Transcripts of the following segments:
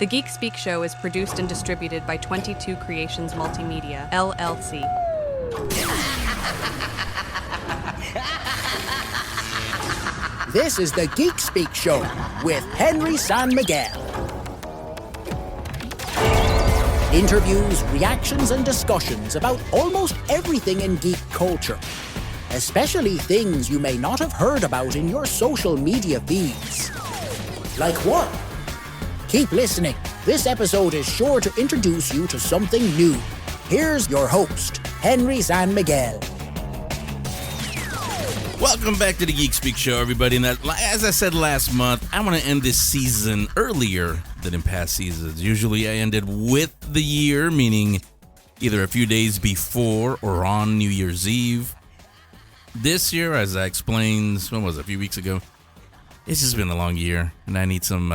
The Geek Speak Show is produced and distributed by 22 Creations Multimedia, LLC. This is the Geek Speak Show with Henry San Miguel. Interviews, reactions, and discussions about almost everything in geek culture, especially things you may not have heard about in your social media feeds. Like what? Keep listening. This episode is sure to introduce you to something new. Here's your host, Henry San Miguel. Welcome back to the Geek Speak Show, everybody. And as I said last month, I want to end this season earlier than in past seasons. Usually I ended with the year, meaning either a few days before or on New Year's Eve. This year, as I explained, a few weeks ago, it's just been a long year, and I need some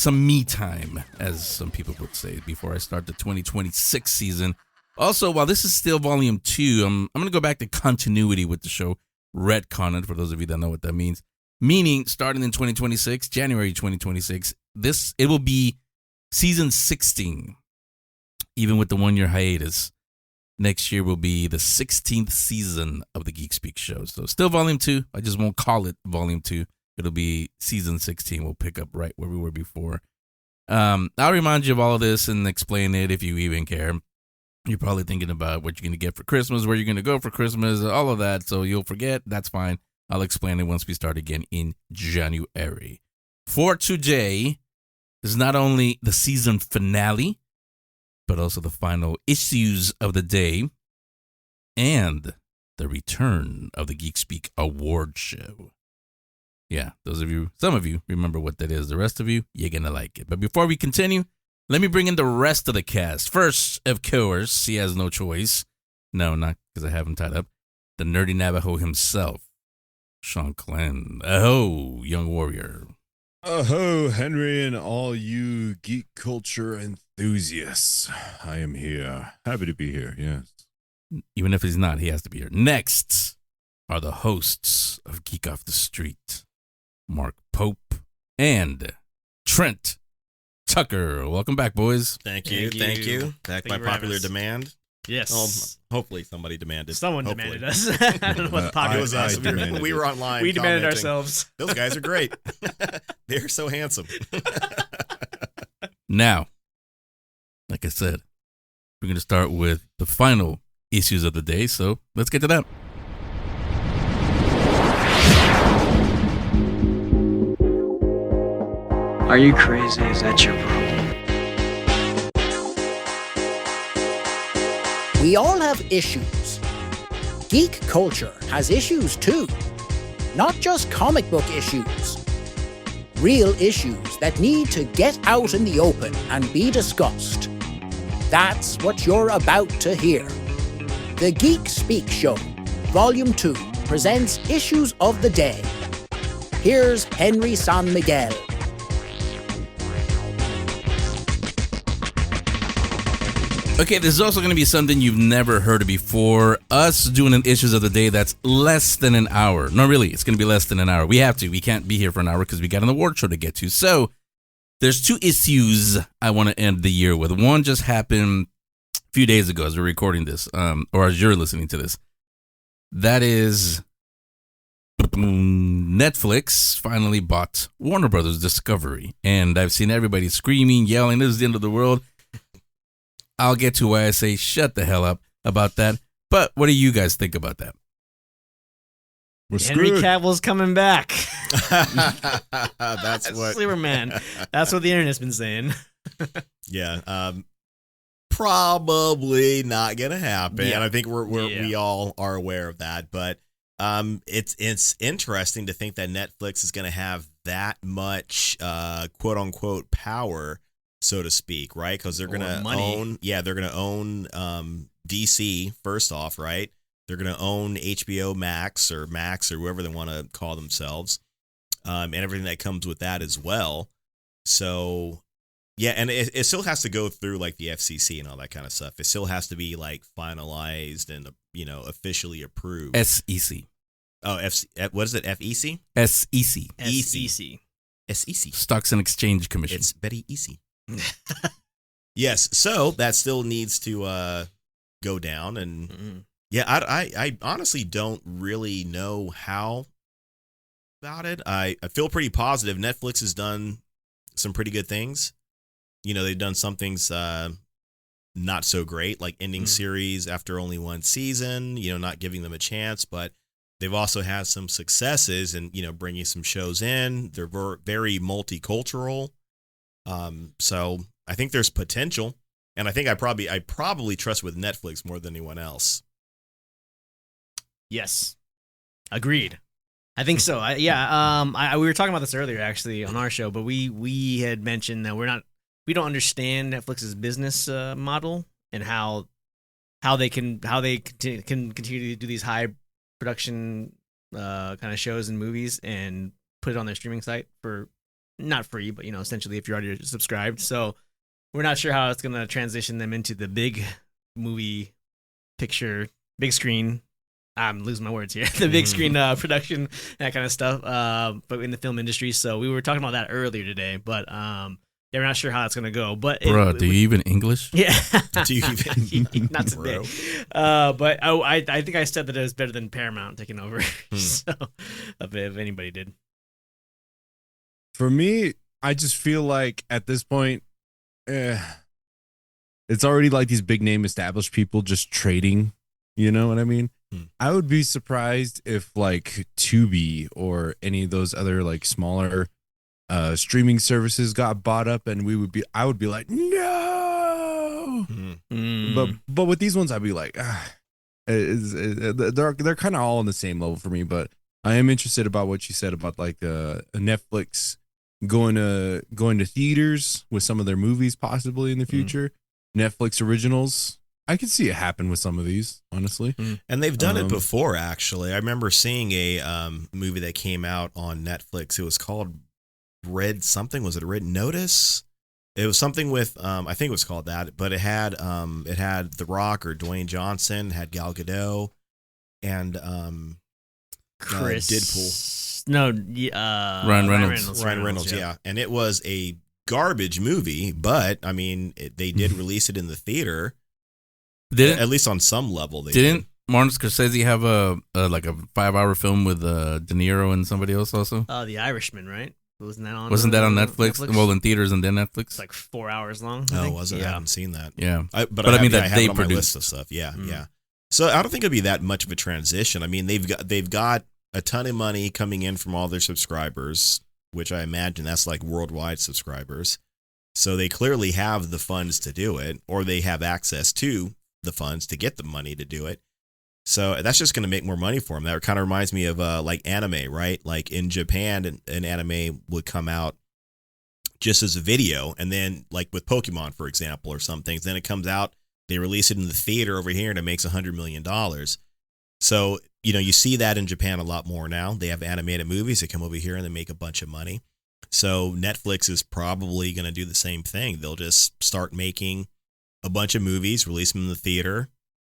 me time, as some people would say, before I start the 2026 season. Also, while this is still Volume 2, I'm going to go back to continuity with the show, retcon it, for those of you that know what that means. Meaning, starting in 2026, January 2026, it will be Season 16, even with the one-year hiatus. Next year will be the 16th season of the Geek Speak Show. So still Volume 2, I just won't call it Volume 2. It'll be Season 16. We'll pick up right where we were before. I'll remind you of all of this and explain it if you even care. You're probably thinking about what you're going to get for Christmas, where you're going to go for Christmas, all of that. So you'll forget. That's fine. I'll explain it once we start again in January. For today, this is not only the season finale, but also the final issues of the day and the return of the Geek Speak Awards Show. Yeah, some of you remember what that is. The rest of you, you're going to like it. But before we continue, let me bring in the rest of the cast. First, of course, he has no choice. No, not because I have him tied up. The nerdy Navajo himself, Shanclen. Aho, young warrior. Aho, Henry, and all you geek culture enthusiasts. I am here. Happy to be here, yes. Even if he's not, he has to be here. Next are the hosts of Geek Off the Street, Marc Pope and Trent Tucker. Welcome back, boys. Thank you. Back by popular demand. Yes. Well, hopefully somebody demanded. Someone hopefully. demanded us. I don't know what the popular was us. We were online. We demanded commenting, ourselves. Those guys are great. They're so handsome. Now, like I said, we're going to start with the final issues of the day. So let's get to that. Are you crazy? Is that your problem? We all have issues. Geek culture has issues too. Not just comic book issues. Real issues that need to get out in the open and be discussed. That's what you're about to hear. The Geek Speak Show, Volume 2, presents Issues of the Day. Here's Henry San Miguel. Okay, this is also going to be something you've never heard of before. Us doing an issues of the day that's less than an hour. No, really, it's going to be less than an hour. We have to. We can't be here for an hour because we got an award show to get to. So there's two issues I want to end the year with. One just happened a few days ago as we're recording this, or as you're listening to this. That is Netflix finally bought Warner Brothers Discovery. And I've seen everybody screaming, yelling, this is the end of the world. I'll get to why I say shut the hell up about that. But what do you guys think about that? We're Henry screwed. Cavill's coming back. That's what. Superman. That's what the internet's been saying. Yeah. Probably not gonna happen. Yeah. I think we all are aware of that. But it's interesting to think that Netflix is gonna have that much quote unquote power, so to speak, right? Because they're gonna own DC first off, right? They're gonna own HBO Max or whoever they want to call themselves, and everything that comes with that as well. So yeah, and it still has to go through like the FCC and all that kind of stuff. It still has to be like finalized and officially approved. SEC. Oh, what is it? FEC? SEC. SEC. SEC. Stocks and Exchange Commission. It's very easy. Yes, so that still needs to go down, and yeah, I honestly don't really know how about it. I feel pretty positive. Netflix has done some pretty good things. You know, they've done some things not so great, like ending series after only one season, you know, not giving them a chance, but they've also had some successes and, you know, bringing some shows in. They're very multicultural. So I think there's potential, and I think I probably trust with Netflix more than anyone else. Yes, agreed. I think so. We were talking about this earlier actually on our show, but we had mentioned that we don't understand Netflix's business model and how they can continue to do these high production kind of shows and movies and put it on their streaming site for not free, but you know, essentially if you're already subscribed. So we're not sure how it's going to transition them into the big movie picture, big screen. I'm losing my words here. The big screen production, that kind of stuff, but in the film industry. So we were talking about that earlier today, but they're not sure how it's going to go. But Bro, do you even English? Yeah. Do you even not today. But I think I said that it was better than Paramount taking over. So if anybody did. For me, I just feel like at this point, it's already like these big name established people just trading. You know what I mean? I would be surprised if like Tubi or any of those other like smaller streaming services got bought up, and I would be like, no. But with these ones, I'd be like, they're kind of all on the same level for me. But I am interested about what you said about like Netflix going to theaters with some of their movies possibly in the future. Netflix originals. I could see it happen with some of these, honestly. And they've done it before, actually. I remember seeing a movie that came out on Netflix. It was called Red something. Was it Red Notice? It was something with, I think it was called that, but it had The Rock or Dwayne Johnson, had Gal Gadot, and Chris Deadpool. No, Ryan Reynolds. Ryan Reynolds, yeah. And it was a garbage movie, but I mean, they did release it in the theater. At least on some level, they didn't. Martin Scorsese have a 5-hour film with De Niro and somebody else also? The Irishman, right? Wasn't that on Netflix? Well, in theaters and then Netflix. It's like 4 hours long. Oh, was it? Yeah. I haven't seen that. Yeah, but I mean that I they have it on my produced list of stuff. Yeah, yeah. So I don't think it'll be that much of a transition. I mean, they've got a ton of money coming in from all their subscribers, which I imagine that's like worldwide subscribers. So they clearly have the funds to do it, or they have access to the funds to get the money to do it. So that's just going to make more money for them. That kind of reminds me of like anime, right? Like in Japan, an anime would come out just as a video, and then like with Pokemon, for example, or some things, then it comes out, they release it in the theater over here, and it makes $100 million. So, you know, you see that in Japan a lot more now. They have animated movies that come over here and they make a bunch of money. So Netflix is probably going to do the same thing. They'll just start making a bunch of movies, release them in the theater,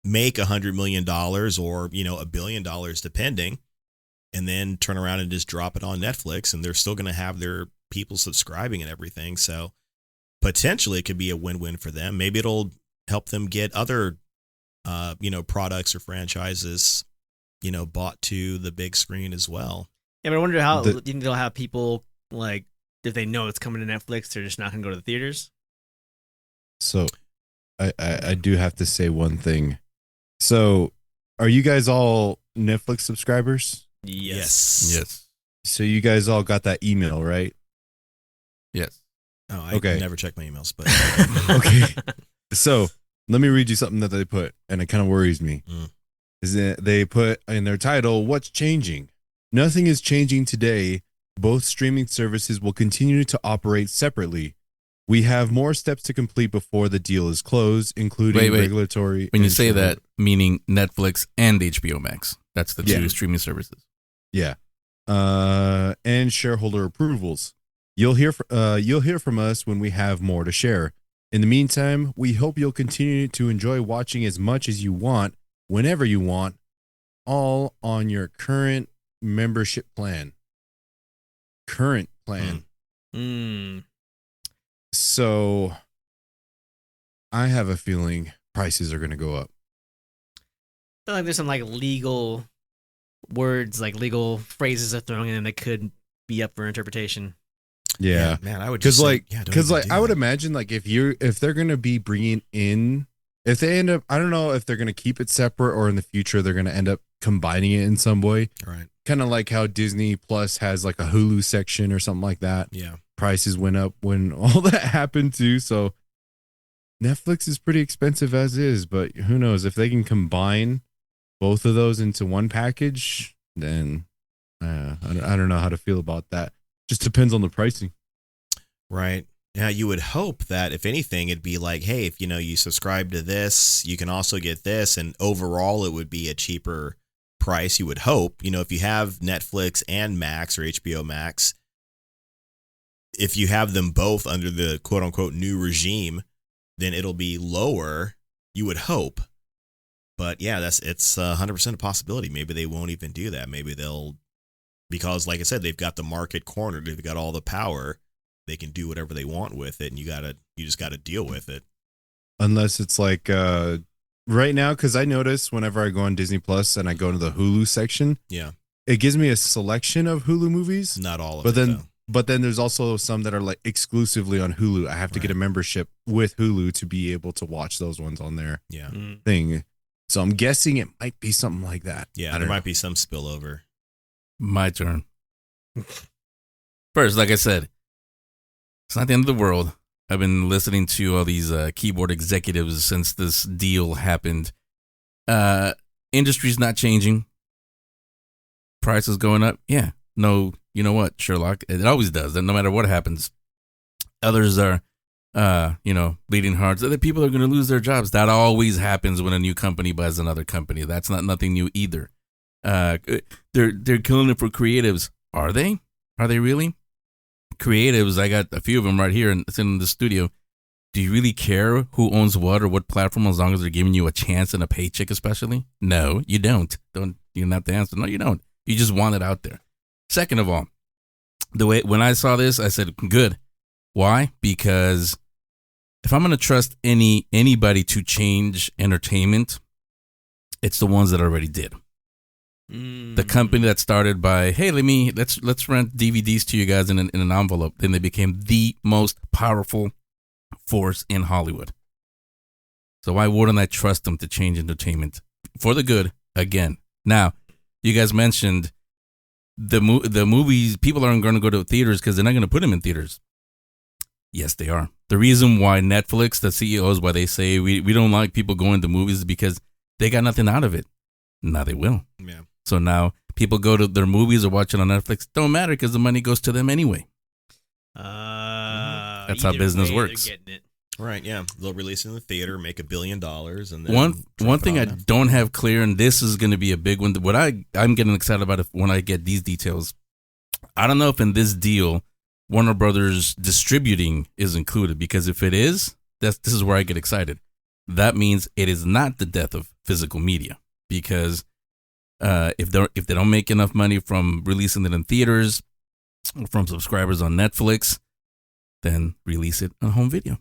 make $100 million or, you know, $1 billion depending, and then turn around and just drop it on Netflix, and they're still going to have their people subscribing and everything. So potentially it could be a win-win for them. Maybe it'll help them get other, you know, products or franchises, you know, bought to the big screen as well. Yeah, but I wonder how you think they'll have people, like, if they know it's coming to Netflix, they're just not going to go to the theaters. So I do have to say one thing. So are you guys all Netflix subscribers? Yes. So you guys all got that email, right? Yes. Oh, I never check my emails, but okay. So let me read you something that they put, and it kind of worries me. Is that they put in their title, "What's changing? Nothing is changing today. Both streaming services will continue to operate separately. We have more steps to complete before the deal is closed, including regulatory." When you say that, meaning Netflix and HBO Max. That's the two streaming services. Yeah. And shareholder approvals. You'll hear from us when we have more to share. In the meantime, we hope you'll continue to enjoy watching as much as you want, whenever you want, all on your current membership plan. Current plan. So I have a feeling prices are going to go up. I feel like there's some like legal words, like legal phrases are thrown in that could be up for interpretation. Yeah, man, I would just because I would imagine like if they're going to be bringing in, if they end up, I don't know if they're going to keep it separate or in the future they're going to end up combining it in some way. Right. Kind of like how Disney Plus has like a Hulu section or something like that. Yeah. Prices went up when all that happened too. So Netflix is pretty expensive as is, but who knows if they can combine both of those into one package, then I don't know how to feel about that. Just depends on the pricing. Right. Yeah, you would hope that if anything, it'd be like, hey, if you subscribe to this, you can also get this, and overall it would be a cheaper price. You would hope, if you have Netflix and Max or HBO Max, if you have them both under the quote unquote new regime, then it'll be lower. You would hope. But yeah, it's 100% a possibility. Maybe they won't even do that. Maybe they'll, because like I said, they've got the market cornered. They've got all the power. They can do whatever they want with it, and you just gotta deal with it. Unless it's like right now, because I notice whenever I go on Disney Plus and I go to the Hulu section, Yeah, it gives me a selection of Hulu movies. not all of But it. then, though. but then there's also some that are like exclusively on Hulu. I have to get a membership with Hulu to be able to watch those ones on their Yeah, thing. So I'm guessing it might be something like that. yeah, there might be some spillover. My turn. First, like I said, it's not the end of the world. I've been listening to all these keyboard executives since this deal happened. Industry's not changing. Prices going up. Yeah. No, you know what, Sherlock? It always does. No matter what happens. Others are, bleeding hearts. Other people are going to lose their jobs. That always happens when a new company buys another company. That's nothing new either. They're killing it for creatives. Are they? Are they really? Creatives, I got a few of them right here, and it's in the studio. Do you really care who owns what or what platform as long as they're giving you a chance and a paycheck, especially? No, you don't. You don't have to answer. No, you don't. You just want it out there. Second of all, when I saw this, I said, good. Why? Because if I'm going to trust anybody to change entertainment, it's the ones that already did. The company that started by, hey, let's rent DVDs to you guys in an envelope. Then they became the most powerful force in Hollywood. So why wouldn't I trust them to change entertainment for the good again? Now, you guys mentioned the movies. People aren't going to go to theaters because they're not going to put them in theaters. Yes, they are. The reason why Netflix, the CEOs, why they say we don't like people going to movies is because they got nothing out of it. Now they will. Yeah. So now people go to their movies or watch it on Netflix. Don't matter because the money goes to them anyway. That's how business works. Right, yeah. They'll release it in the theater, make $1 billion, and then one thing I don't have clear, and this is going to be a big one. What I'm getting excited about when I get these details, I don't know if in this deal Warner Brothers distributing is included, because if it is, this is where I get excited. That means it is not the death of physical media, because if they don't make enough money from releasing it in theaters, from subscribers on Netflix, then release it on home video.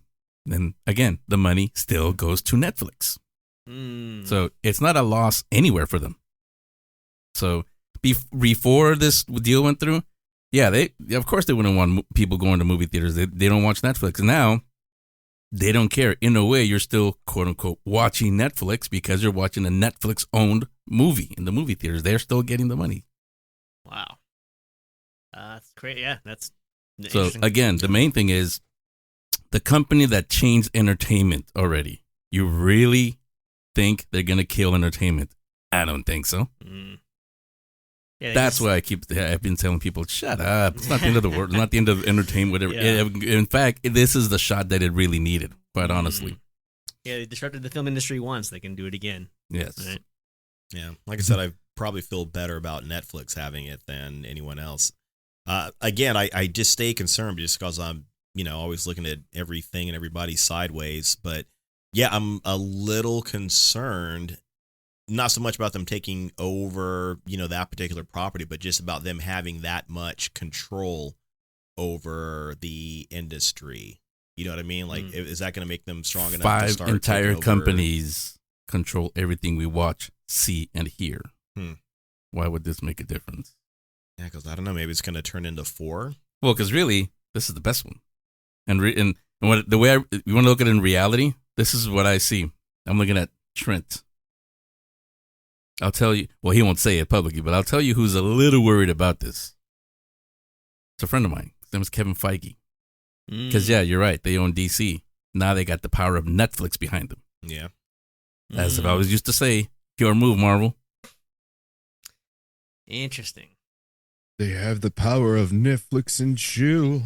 Then again, the money still goes to Netflix. So it's not a loss anywhere for them. So before this deal went through, yeah, of course they wouldn't want people going to movie theaters. They don't watch Netflix. Now they don't care. In a way, you're still quote unquote watching Netflix because you're watching a Netflix owned movie in the movie theaters. They're still getting the money. Wow. That's great. Yeah, that's so again, the main thing is the company that changed entertainment already. You really think they're going to kill entertainment? I don't think so. Yeah, that's why I've been telling people, shut up. It's not the end of the world. It's not the end of entertainment, whatever. Yeah. In fact, this is the shot that it really needed, quite honestly. Yeah, they disrupted the film industry once. They can do it again. Yes. Right? Yeah. Like I said, I probably feel better about Netflix having it than anyone else. Again, I just stay concerned just because I'm, always looking at everything and everybody sideways. But yeah, I'm a little concerned, not so much about them taking over, that particular property, but just about them having that much control over the industry. You know what I mean? Like, is that going to make them strong enough to 5 start entire taking over? companies control everything we watch, see, and hear. Hmm. Why would this make a difference? Yeah, because I don't know. Maybe it's going to turn into 4. Well, because really, this is the best one. And what the way you want to look at it in reality, this is what I see. I'm looking at Trent. I'll tell you. Well, he won't say it publicly, but I'll tell you who's a little worried about this. It's a friend of mine. His name is Kevin Feige. Because yeah, you're right. They own DC. Now they got the power of Netflix behind them. Yeah. As if I always used to say, your move, Marvel. Interesting. They have the power of Netflix and chill.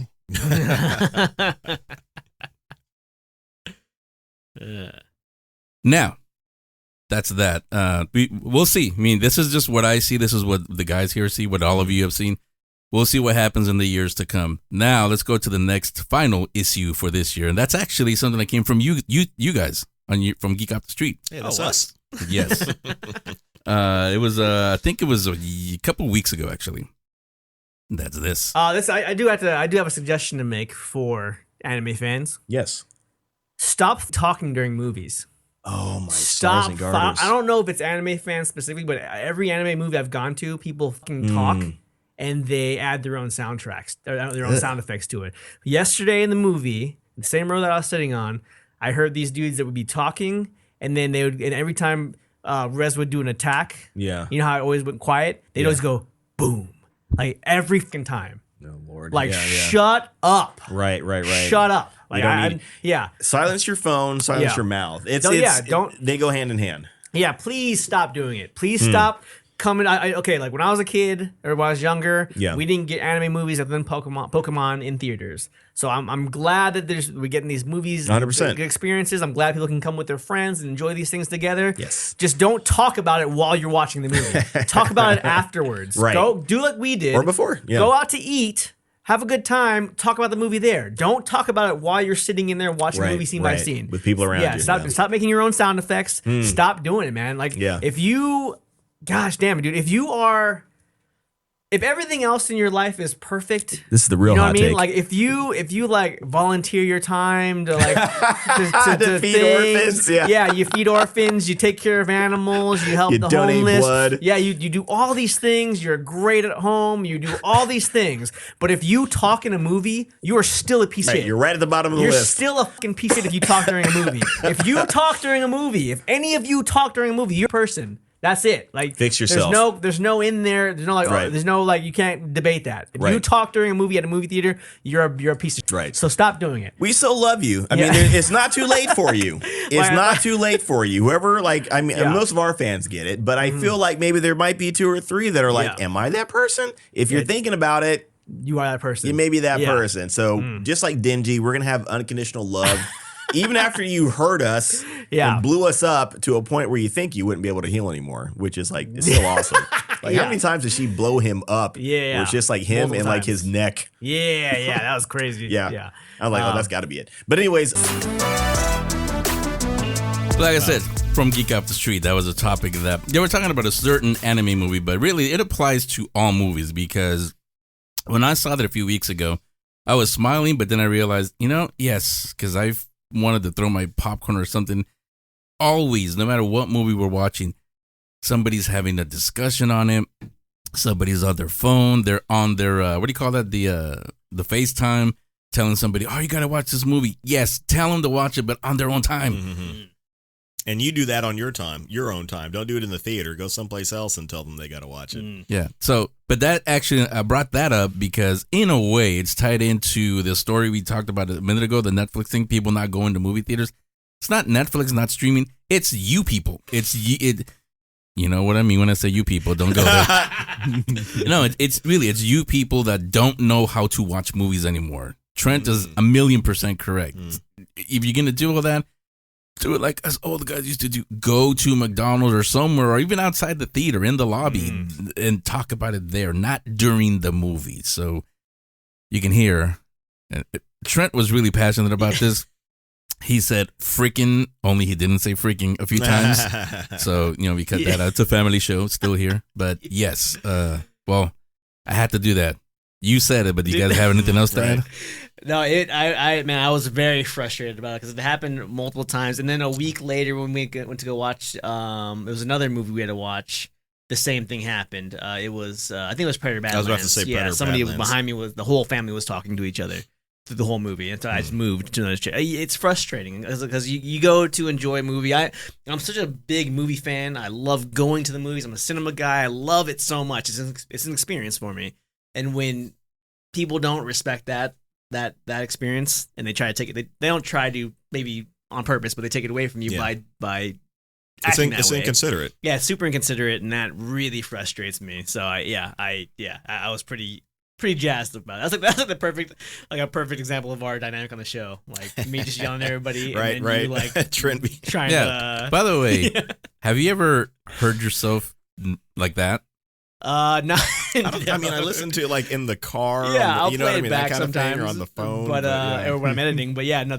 Now, that's that. We'll see. I mean, this is just what I see. This is what the guys here see, what all of you have seen. We'll see what happens in the years to come. Now, let's go to the next final issue for this year. And that's actually something that came from you guys from Geek Off the Street. Yeah, that's us. Yes. It was, I think it was a couple weeks ago, actually. That's this. I do have a suggestion to make for anime fans. Yes. Stop talking during movies. Oh, my Stop. stars and garters. I don't know if it's anime fans specifically, but every anime movie I've gone to, people fucking talk and they add their own soundtracks, their own sound effects to it. Yesterday in the movie, the same row that I was sitting on, I heard these dudes that would be talking, and then and every time Rez would do an attack, Yeah. you know how it always went quiet? They'd always go boom, like every fucking time. Oh, Lord. Like, Yeah, yeah. shut up. Right. Shut up. Like, don't need- yeah. Silence your phone, silence Yeah. your mouth. They go hand in hand. Yeah, please stop doing it. Please stop coming. Okay, like when I was a kid or when I was younger, Yeah. we didn't get anime movies other than Pokemon in theaters. So I'm glad that we're getting these movies, 100%. good experiences. I'm glad people can come with their friends and enjoy these things together. Yes. Just don't talk about it while you're watching the movie. Talk about it afterwards. Right. Go do like we did. Or before. Yeah. Go out to eat. Have a good time. Talk about the movie there. Don't talk about it while you're sitting in there watching the movie scene by scene. With people around you. Stop making your own sound effects. Stop doing it, man. Like, if you, gosh damn it, dude, if everything else in your life is perfect, This is the real you know hot what I mean? take. Like if you like volunteer your time to like to feed things, orphans, yeah. you feed orphans, you take care of animals, you help You the donate homeless, blood. yeah, you do all these things. You're great at home. You do all these things, but if you talk in a movie, you are still a piece of Right, shit. you're right at the bottom of the You're list. still a fucking piece of shit if you talk during a movie. If you talk during a movie, if any of you talk during a movie, you're a person. That's it. Like Fix yourself. There's no in there. There's no like. Right. There's no like. You can't debate that. If you Right. talk during a movie at a movie theater, you're a piece of shit. Right. So stop doing it. We still love you. I Yeah. mean, it's not too late for you. It's not too late for you. Whoever, like, I mean, Yeah. most of our fans get it, but I feel like maybe there might be 2 or 3 that are like, Yeah. am I that person? If you're thinking about it, You are that person. you may be that Yeah. person. So just like Dingy, we're going to have unconditional love. Even after you hurt us Yeah. and blew us up to a point where you think you wouldn't be able to heal anymore, which is like, it's still awesome. Like, Yeah. how many times did she blow him up? Yeah. Where it's just like him Multiple and like times. his neck. Yeah, that was crazy. Yeah. yeah. I'm like, oh, that's got to be it. But anyways, Like I said, from Geek Off the Street, that was a topic that they were talking about a certain anime movie, but really it applies to all movies because when I saw that a few weeks ago, I was smiling, but then I realized, yes, because I've wanted to throw my popcorn or something. Always, no matter what movie we're watching, somebody's having a discussion on it. Somebody's on their phone. They're on their, what do you call that? The FaceTime, telling somebody, oh, you got to watch this movie. Yes, tell them to watch it, but on their own time. and you do that on your time, your own time. Don't do it in the theater. Go someplace else and tell them they got to watch it. Yeah. So, but that actually, I brought that up because in a way it's tied into the story we talked about a minute ago, the Netflix thing, people not going to movie theaters. It's not Netflix, not streaming. It's you people. You know what I mean when I say you people, don't go there. It's you people that don't know how to watch movies anymore. Trent is 1,000,000% correct. If you're going to do all that, do it like us old guys used to do. Go to McDonald's or somewhere, or even outside the theater in the lobby, and talk about it there, not during the movie. So you can hear Trent was really passionate about this. He said freaking, only he didn't say freaking a few times. So, we cut that out. It's a family show, still here. But yes, well, I had to do that. You said it, but do you guys have anything else to Right. add? No, I was very frustrated about it because it happened multiple times, and then a week later when we went to go watch, it was another movie we had to watch. The same thing happened. It was, I think it was Predator Badlands. I was about to say Predator somebody Badlands. behind me the whole family was talking to each other through the whole movie, and so I just moved to another chair. It's frustrating because you go to enjoy a movie. I'm such a big movie fan. I love going to the movies. I'm a cinema guy. I love it so much. It's an experience for me, and when people don't respect that experience and they try to take it, they don't try to maybe on purpose, but they take it away from you Yeah. by It's, acting that it's way. inconsiderate. Yeah, it's super inconsiderate, and that really frustrates me. So I was pretty jazzed about it. That's like a perfect example of our dynamic on the show. Like me just yelling at everybody, Right, and then you right. like Trent, trying Yeah. to. By the way, Yeah. have you ever heard yourself like that? No. I mean, I listen to it like in the car. Yeah, I'll you know play what I it mean, back that kind sometimes, of thing, or on the phone. but yeah. or when I'm editing. But yeah, no,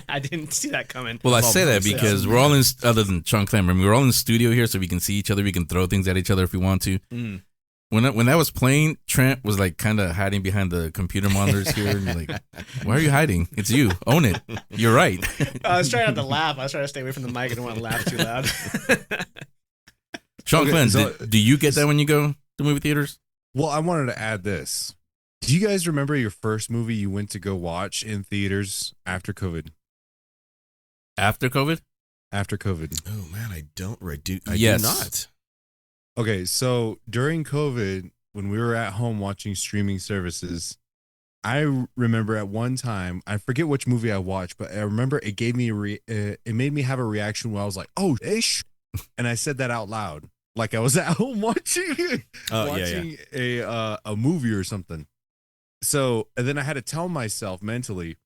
I didn't see that coming. Well, I Oh, say that yeah. because we're all in, other than Shanclen, we're all in the studio here so we can see each other. We can throw things at each other if we want to. Mm. When that was playing, Trent was like kind of hiding behind the computer monitors here. And you're like, why are you hiding? It's you. Own it. You're right. I was trying not to laugh. I was trying to stay away from the mic. I didn't want to laugh too loud. Shanclen, Okay, so- do you get that when you go to movie theaters? Well, I wanted to add this. Do you guys remember your first movie you went to go watch in theaters after COVID? After COVID? After COVID. Oh man, I don't. I Yes. do not. Okay, so during COVID, when we were at home watching streaming services, I remember at one time, I forget which movie I watched, but I remember it gave me it made me have a reaction where I was like, "Oh, ish," and I said that out loud, like I was at home watching a movie or something. So, and then I had to tell myself mentally,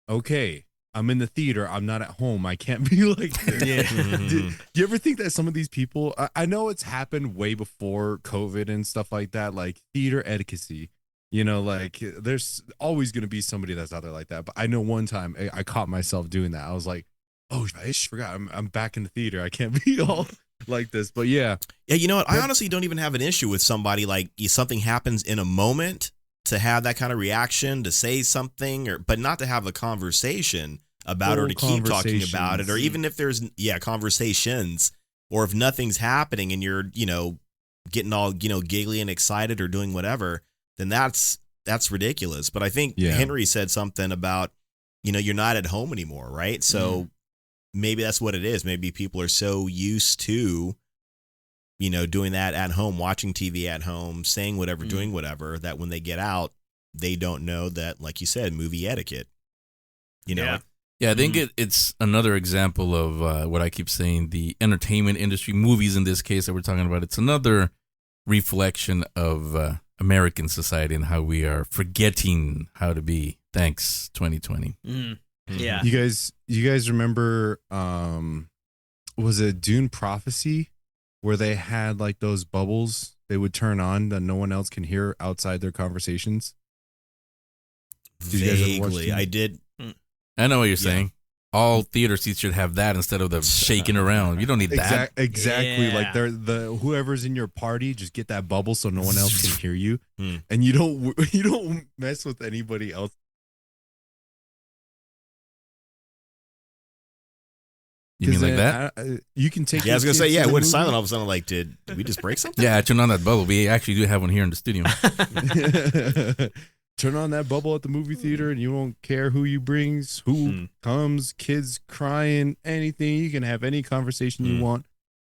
okay, I'm in the theater. I'm not at home. I can't be like this. Yeah. Do you ever think that some of these people, I know it's happened way before COVID and stuff like that, like theater etiquette, you know, like there's always going to be somebody that's out there like that. But I know one time I caught myself doing that. I was like, oh, I just forgot. I'm back in the theater. I can't be all like this. But yeah. Yeah, you know what? I honestly don't even have an issue with somebody like if something happens in a moment to have that kind of reaction, to say something, but not to have a conversation about it, or to keep talking about it, or even if there's conversations, or if nothing's happening and you're getting all giggly and excited or doing whatever, then that's ridiculous. But I think Henry said something about you're not at home anymore, right? So maybe that's what it is. Maybe people are so used to doing that at home, watching TV at home, saying whatever, doing whatever, that when they get out, they don't know that, like you said, movie etiquette. Yeah, I think it's another example of what I keep saying, the entertainment industry, movies in this case that we're talking about. It's another reflection of American society and how we are forgetting how to be. Thanks, 2020. Yeah. You guys remember, was it Dune Prophecy, where they had like those bubbles they would turn on that no one else can hear outside their conversations? Did you guys ever watch Vaguely, Dune? I did. I know what you're saying. All theater seats should have that instead of the shaking around. You don't need that. Exactly. Yeah. Like the whoever's in your party, just get that bubble so no one else can hear you, Hmm. and you don't mess with anybody else. You mean like that? You can take. Yeah, I was your gonna say, kids yeah, to it the went movie. silent all of a sudden. Like, did we just break something? Yeah, I turned on that bubble. We actually do have one here in the studio. Turn on that bubble at the movie theater, and you won't care who you brings, who comes, kids crying, anything. You can have any conversation you want,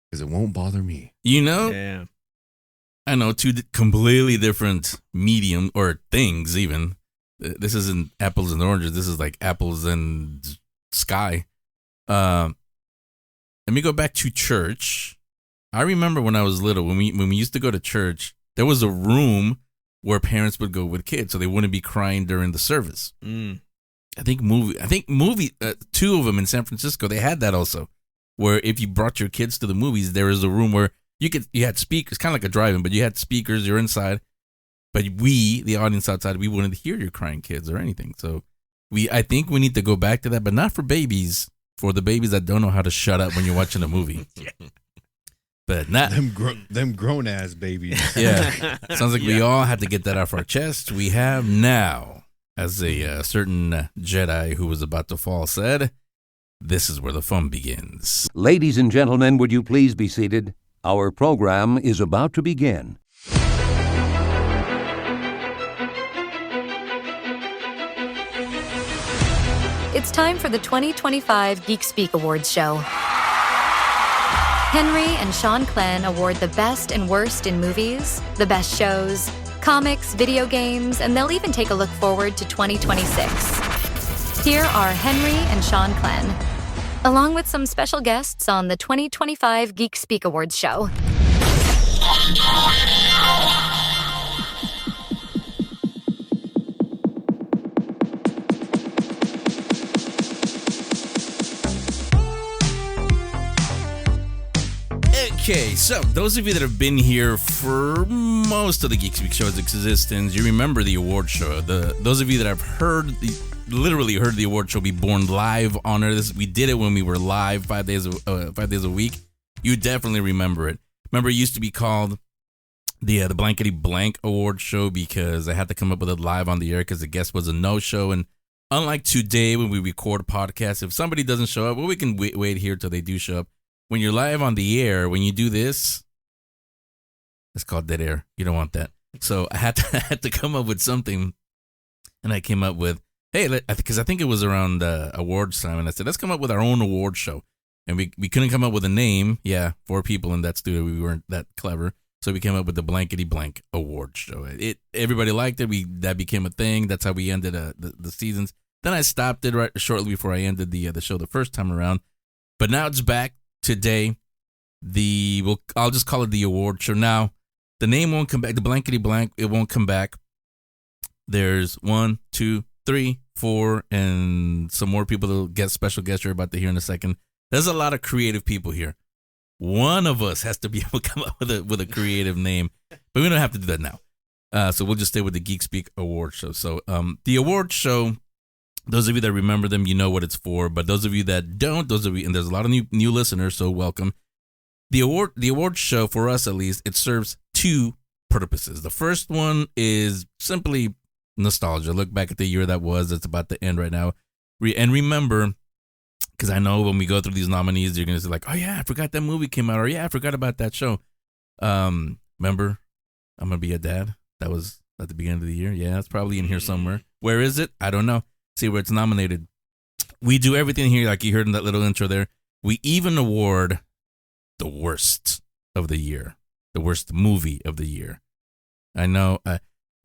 because it won't bother me. Yeah. I know two completely different medium or things. Even this isn't apples and oranges. This is like apples and sky. Let me go back to church. I remember when I was little, when we used to go to church, there was a room where parents would go with kids so they wouldn't be crying during the service. I think movie, two of them in San Francisco, they had that also, where if you brought your kids to the movies, there was a room where you had speakers, kind of like a drive-in, but you had speakers, you're inside, but the audience outside, we wouldn't hear your crying kids or anything. So I think we need to go back to that, but not for babies, for the babies that don't know how to shut up when you're watching a movie. But not them grown ass babies. Yeah. Sounds like we all had to get that off our chest. We have now, as a certain Jedi who was about to fall said, this is where the fun begins. Ladies and gentlemen, would you please be seated? Our program is about to begin. It's time for the 2025 Geek Speak Awards Show. Henry and Shanclen award the best and worst in movies, the best shows, comics, video games, and they'll even take a look forward to 2026. Here are Henry and Shanclen, along with some special guests on the 2025 Geek Speak Awards Show. Okay, so those of you that have been here for most of the Geek Speak Show's existence, you remember the award show. Those of you that have literally heard the award show be born live on air. We did it when we were live 5 days a week. You definitely remember it. Remember, it used to be called the blankety blank award show because I had to come up with it live on the air because the guest was a no-show. And unlike today when we record a podcast, if somebody doesn't show up, well, we can wait here till they do show up. When you're live on the air, when you do this, it's called dead air. You don't want that. So I had to come up with something, and I came up with, hey, because I think it was around awards time, and I said, let's come up with our own award show. And we couldn't come up with a name. Yeah, 4 people in that studio. We weren't that clever. So we came up with the blankety blank award show. Everybody liked it. That became a thing. That's how we ended the seasons. Then I stopped it right shortly before I ended the show the first time around. But now it's back. Today, I'll just call it the award show. Now, the name won't come back. The blankety blank, it won't come back. There's 1, 2, 3, 4, and some more people that'll get special guests you're about to hear in a second. There's a lot of creative people here. One of us has to be able to come up with a creative name, but we don't have to do that now. So we'll just stay with the Geek Speak Award Show. So the award show. Those of you that remember them, you know what it's for. But those of you that don't, and there's a lot of new listeners, so welcome. The award show, for us at least, it serves 2 purposes. The first one is simply nostalgia. Look back at the year that was. It's about to end right now. And remember, because I know when we go through these nominees, you're going to say like, oh yeah, I forgot that movie came out. Or yeah, I forgot about that show. Remember, I'm going to be a dad. That was at the beginning of the year. Yeah, it's probably in here somewhere. Where is it? I don't know. See where it's nominated. We do everything here, like you heard in that little intro there. We even award the worst of the year, the worst movie of the year. I know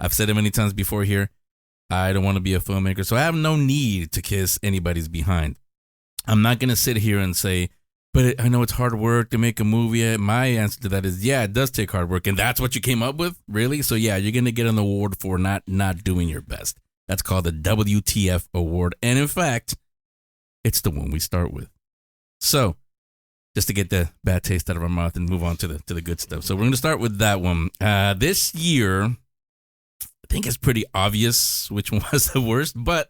I've said it many times before here. I don't want to be a filmmaker, so I have no need to kiss anybody's behind. I'm not going to sit here and say, but I know it's hard work to make a movie. My answer to that is, yeah, it does take hard work, and that's what you came up with? Really? So yeah, you're going to get an award for not doing your best. That's called the WTF Award. And in fact, it's the one we start with. So, just to get the bad taste out of our mouth and move on to the good stuff. So, we're going to start with that one. This year, I think it's pretty obvious which one was the worst, but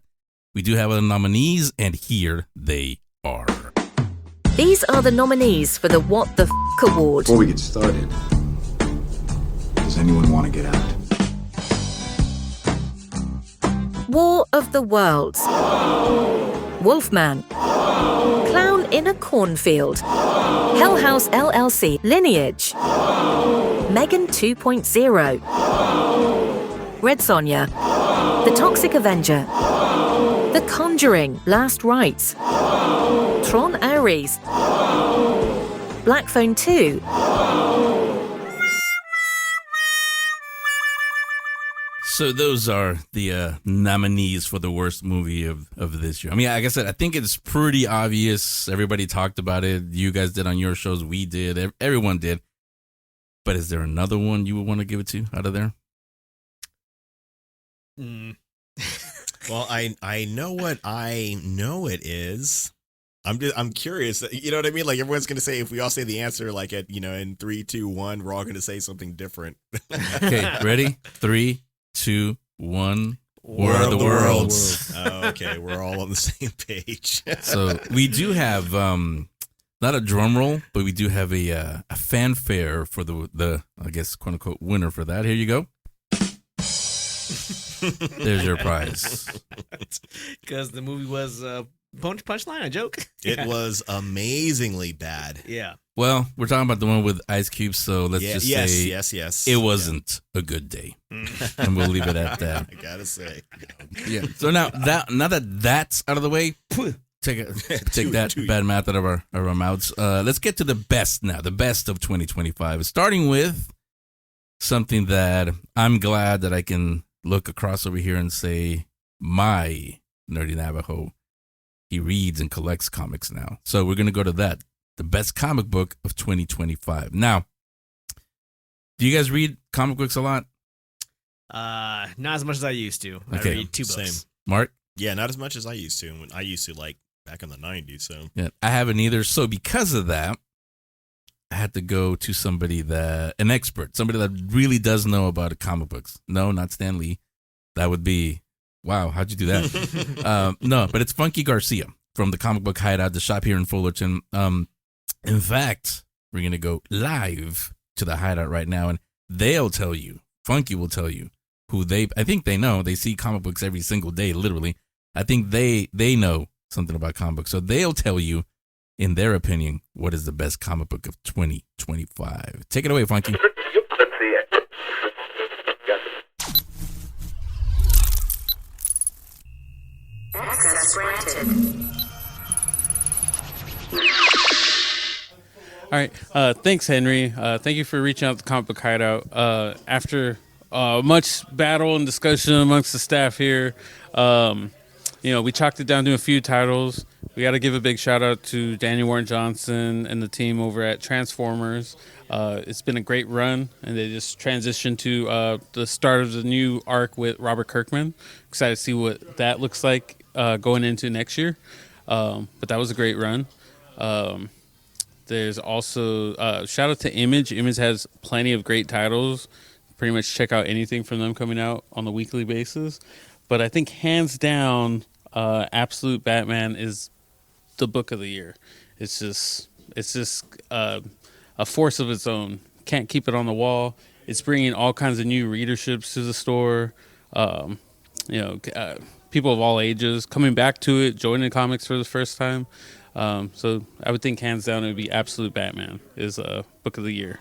we do have other nominees, and here they are. These are the nominees for the What the F*** Award. Before we get started, does anyone want to get out? War of the Worlds, Wolfman, Clown in a Cornfield, Hell House LLC, Lineage, Megan 2.0, Red Sonja, The Toxic Avenger, The Conjuring, Last Rites, Tron Ares, Black Phone 2, So those are the nominees for the worst movie of this year. I mean, like I said, I think it's pretty obvious. Everybody talked about it. You guys did on your shows. We did. Everyone did. But is there another one you would want to give it to out of there? Well, I know what I know it is. I'm curious. You know what I mean? Like everyone's gonna say, if we all say the answer, like in 3, 2, 1, we're all gonna say something different. Okay, ready? 3, 2, 1. War of the Worlds. Oh, okay, we're all on the same page. So we do have not a drum roll, but we do have a fanfare for the I guess quote unquote winner for that. Here you go. There's your prize. Because the movie was punchline, a joke. It was amazingly bad. Yeah. Well, we're talking about the one with Ice Cube, so let's just say yes. it wasn't a good day, and we'll leave it at that. I gotta say, Yeah. So now that that's out of the way, take that bad math out of our mouths. Let's get to the best now. The best of 2025, starting with something that I'm glad that I can look across over here and say, my nerdy Navajo, he reads and collects comics now. So we're gonna go to that. The best comic book of 2025. Now, do you guys read comic books a lot? Not as much as I used to. Okay. I read 2 books. Same. Mark? Yeah, not as much as I used to. When I used to like back in the 90s. So Yeah, I haven't either. So because of that, I had to go to an expert, somebody that really does know about comic books. No, not Stan Lee. That would be, wow, how'd you do that? No, but it's Funky Garcia from the Comic Book Hideout, the shop here in Fullerton. In fact, we're going to go live to the Hideout right now, and they'll tell you, Funky will tell you, I think they know. They see comic books every single day, literally. I think they know something about comic books. So they'll tell you, in their opinion, what is the best comic book of 2025. Take it away, Funky. Access granted. All right. Thanks, Henry. Thank you for reaching out to the Comic Book Hideout. After much battle and discussion amongst the staff here, we chalked it down to a few titles. We got to give a big shout out to Daniel Warren Johnson and the team over at Transformers. It's been a great run, and they just transitioned to the start of the new arc with Robert Kirkman. Excited to see what that looks like going into next year. But that was a great run. There's also shout out to Image. Image has plenty of great titles. Pretty much check out anything from them coming out on a weekly basis. But I think hands down, Absolute Batman is the book of the year. It's just a force of its own. Can't keep it on the wall. It's bringing all kinds of new readerships to the store. People of all ages coming back to it, joining comics for the first time. So I would think hands down it would be Absolute Batman is a book of the year.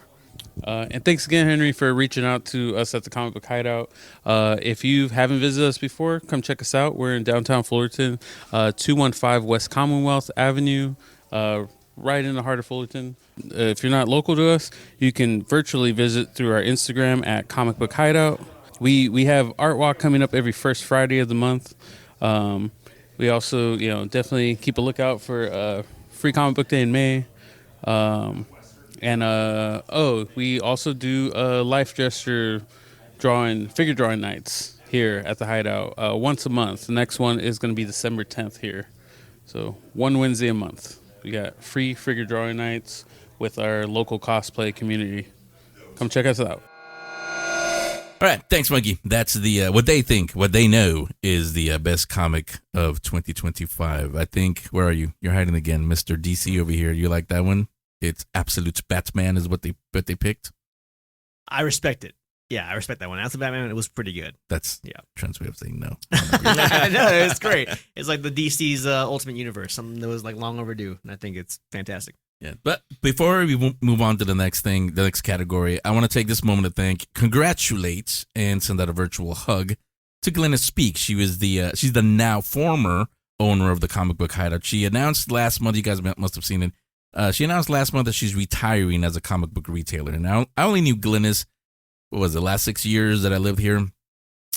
And thanks again, Henry, for reaching out to us at the Comic Book Hideout. If you haven't visited us before, come check us out. We're in downtown Fullerton, 215 West Commonwealth Avenue, right in the heart of Fullerton. If you're not local to us, you can virtually visit through our Instagram at Comic Book Hideout. We have Art Walk coming up every first Friday of the month. We also, definitely keep a lookout for Free Comic Book Day in May. We also do life gesture figure drawing nights here at the Hideout once a month. The next one is going to be December 10th here. So one Wednesday a month. We got free figure drawing nights with our local cosplay community. Come check us out. All right, thanks, Mikey. That's the what they know is the best comic of 2025. I think. Where are you? You're hiding again, Mr. DC over here. You like that one? It's Absolute Batman is what they picked. I respect it. Yeah, I respect that one. Absolute Batman, it was pretty good. That's Trent's way of saying no. No, it's great. It's like the DC's Ultimate Universe, something that was like long overdue, and I think it's fantastic. Yeah, but before we move on to the next category, I want to take this moment to congratulate, and send out a virtual hug to Glennis Speak. She's the now former owner of the Comic Book Hideout. She announced last month, you guys must have seen it. She announced last month that she's retiring as a comic book retailer. And I only knew Glennis, what was it, last 6 years that I lived here,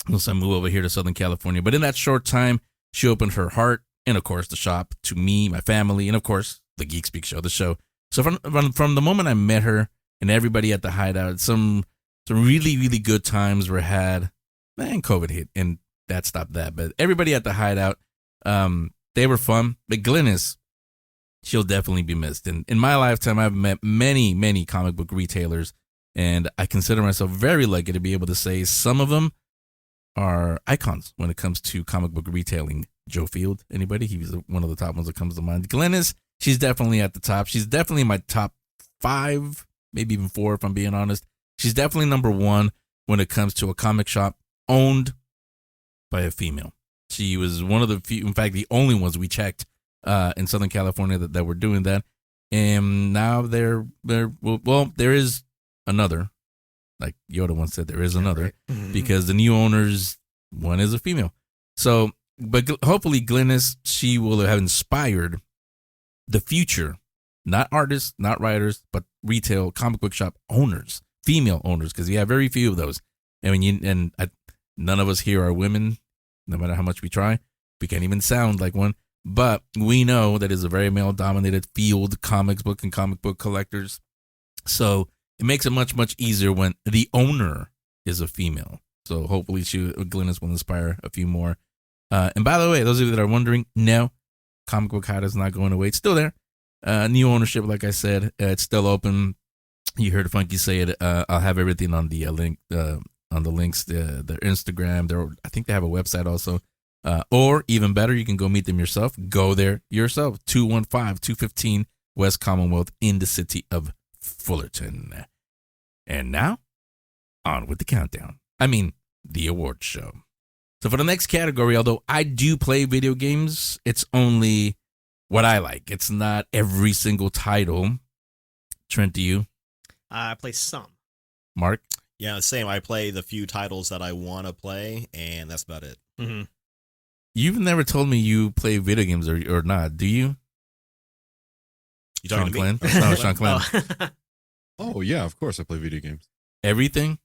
once I moved over here to Southern California. But in that short time, she opened her heart and, of course, the shop to me, my family, and, of course, the Geek Speak Show, the show. So from the moment I met her and everybody at the Hideout, some really, really good times were had. Man, COVID hit, and that stopped that. But everybody at the Hideout, they were fun. But Glennis, she'll definitely be missed. And in my lifetime, I've met many, many comic book retailers, and I consider myself very lucky to be able to say some of them are icons when it comes to comic book retailing. Joe Field. Anybody? He was one of the top ones that comes to mind. Glynis, she's definitely at the top. She's definitely in my top 5, maybe even 4 if I'm being honest. She's definitely number 1 when it comes to a comic shop owned by a female. She was one of the few, in fact, the only ones we checked in Southern California that were doing that. And now there is another, like Yoda once said, there is another, because the new owners, one is a female. So, but hopefully Glynis, she will have inspired the future, not artists, not writers, but retail comic book shop owners, female owners, because we have very few of those. I mean, none of us here are women, no matter how much we try. We can't even sound like one. But we know that it's a very male-dominated field, comic book and comic book collectors. So it makes it much, much easier when the owner is a female. So hopefully Glynis will inspire a few more. And by the way, those of you that are wondering, no, Comic Book Hot is not going away. It's still there. New ownership, like I said, it's still open. You heard Funky say it. I'll have everything on the link, on the links, their Instagram. I think they have a website also. Or even better, you can go meet them yourself. Go there yourself. 215-215 West Commonwealth in the city of Fullerton. And now, on with the countdown. I mean, the awards show. So for the next category, although I do play video games, it's only what I like. It's not every single title. Trent, do you? I play some. Mark? Yeah, the same. I play the few titles that I want to play, and that's about it. Mm-hmm. You've never told me you play video games or not, do you? You talking to me? No, Shanclen. Oh yeah, of course I play video games. Everything?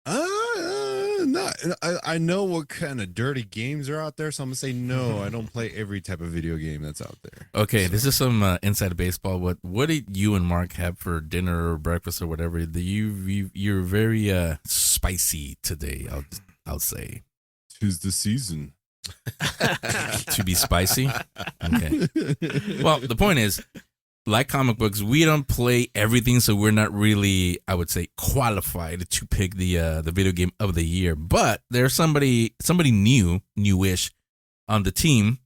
Not. I know what kind of dirty games are out there, so I'm gonna say no. I don't play every type of video game that's out there. Okay, so. This is some inside baseball. What did you and Mark have for dinner or breakfast or whatever? You're very spicy today. I'll say. 'Tis the season to be spicy. Okay. Well, the point is, like comic books, we don't play everything, so we're not really, I would say, qualified to pick the video game of the year. But there's somebody newish on the team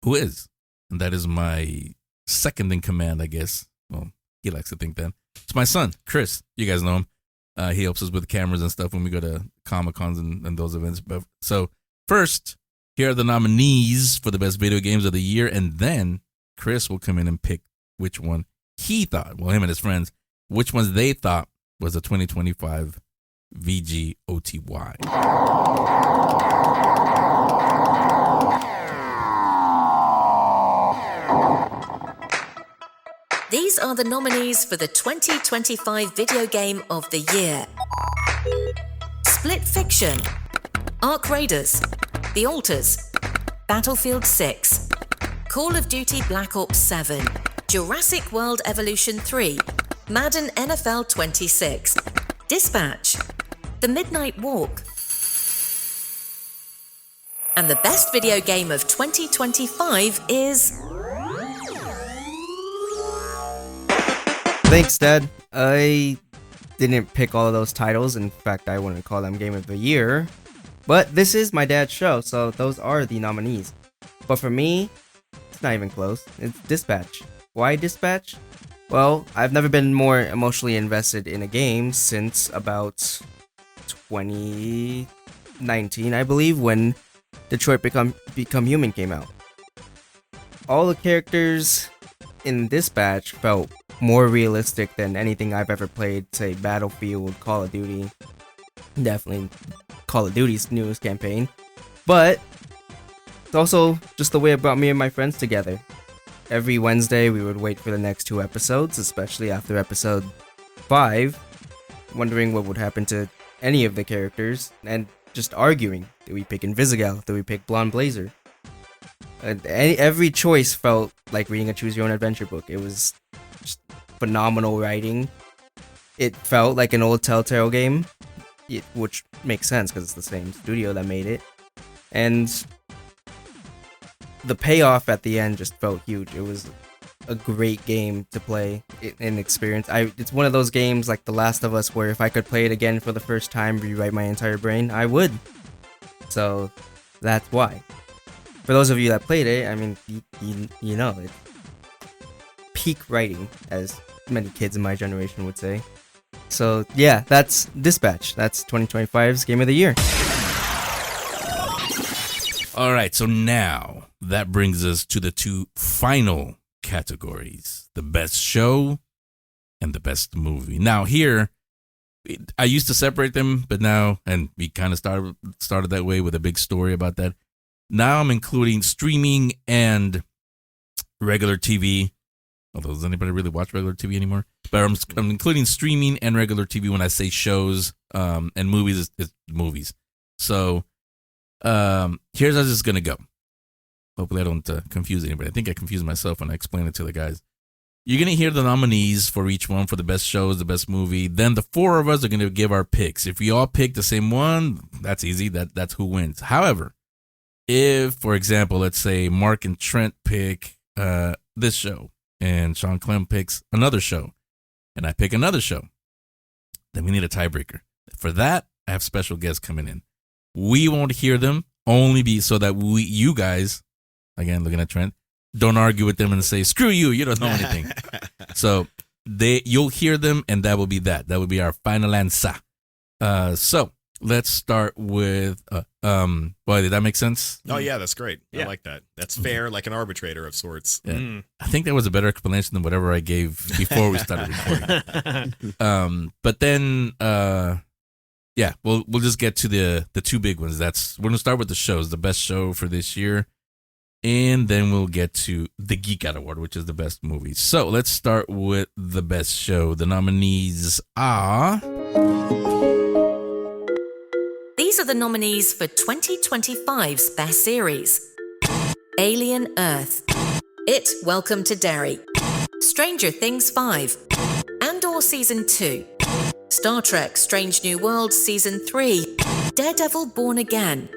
who is, and that is my second in command, I guess. Well, he likes to think that. It's my son, Chris. You guys know him. He helps us with cameras and stuff when we go to Comic-Cons and those events. But so first, here are the nominees for the best video games of the year, and then Chris will come in and pick which one he thought, well, him and his friends, which ones they thought was a 2025 VGOTY. These are the nominees for the 2025 Video Game of the Year. Split Fiction, Ark Raiders, The Alters, Battlefield 6, Call of Duty Black Ops 7, Jurassic World Evolution 3, Madden NFL 26, Dispatch, The Midnight Walk. And the best video game of 2025 is... Thanks, Dad. I didn't pick all of those titles. In fact, I wouldn't call them Game of the Year. But this is my dad's show, so those are the nominees. But for me, it's not even close. It's Dispatch. Why Dispatch? Well, I've never been more emotionally invested in a game since about 2019, I believe, when Detroit Become Human came out. All the characters in Dispatch felt more realistic than anything I've ever played, say Battlefield, Call of Duty. Definitely Call of Duty's newest campaign. But it's also just the way it brought me and my friends together. Every Wednesday we would wait for the next 2 episodes, especially after episode 5, wondering what would happen to any of the characters, and just arguing. Do we pick Invisigal? Do we pick Blonde Blazer? Every choice felt like reading a choose your own adventure book. It was just phenomenal writing. It felt like an old Telltale game, which makes sense because it's the same studio that made it. And the payoff at the end just felt huge. It was a great game to play and experience. It's one of those games like The Last of Us where if I could play it again for the first time, rewrite my entire brain, I would. So that's why. for those of you that played it, I mean, you know, it's peak writing, as many kids in my generation would say. So yeah, that's Dispatch. That's 2025's Game of the Year. All right, so now that brings us to the two final categories: the best show and the best movie. Now here, I used to separate them, but now, and we kind of started that way with a big story about that. Now I'm including streaming and regular TV. Although, does anybody really watch regular TV anymore? But I'm including streaming and regular TV when I say shows, and movies is movies. So here's how this is going to go. Hopefully I don't confuse anybody. I think I confused myself when I explained it to the guys. You're going to hear the nominees for each one for the best shows, the best movie. Then the four of us are going to give our picks. If we all pick the same one, that's easy. That's who wins. However, if, for example, let's say Marc and Trent pick this show, and Shanclen picks another show, and I pick another show, then we need a tiebreaker. For that, I have special guests coming in. We won't hear them, only so that you guys, again, looking at Trent, don't argue with them and say, screw you, you don't know anything. So you'll hear them, and that will be that. That will be our final answer. So let's start with, boy, did that make sense? Oh, yeah, that's great. I like that. That's fair, like an arbitrator of sorts. Yeah. I think that was a better explanation than whatever I gave before we started recording. But then, yeah, we'll just get to the two big ones. We're going to start with the shows, the best show for this year. And then we'll get to the Geek Award, which is the best movie. So let's start with the best show. The nominees are... These are the nominees for 2025's Best Series: Alien Earth, It, Welcome to Derry, Stranger Things 5, Andor Season 2, Star Trek Strange New Worlds Season 3, Daredevil Born Again,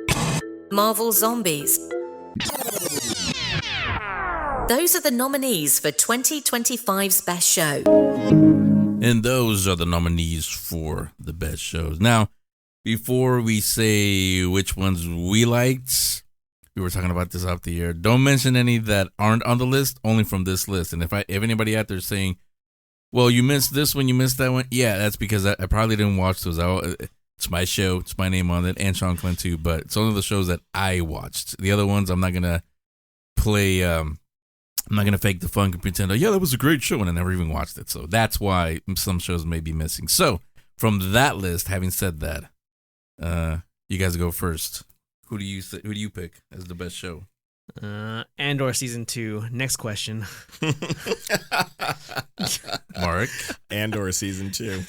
Marvel Zombies. Those are the nominees for 2025's Best Show. And those are the nominees for the best shows. Now, before we say which ones we liked, we were talking about this off the air. Don't mention any that aren't on the list, only from this list. And if anybody out there is saying, well, you missed this one, you missed that one, yeah, that's because I probably didn't watch those. It's my show, it's my name on it, and Shanclen too, but it's only the shows that I watched. The other ones, I'm not going to play, I'm not going to fake the funk and pretend, oh, yeah, that was a great show, and I never even watched it. So that's why some shows may be missing. So from that list, having said that, you guys go first. Who do you pick as the best show? Andor Season 2. Next question. Marc. Andor Season 2.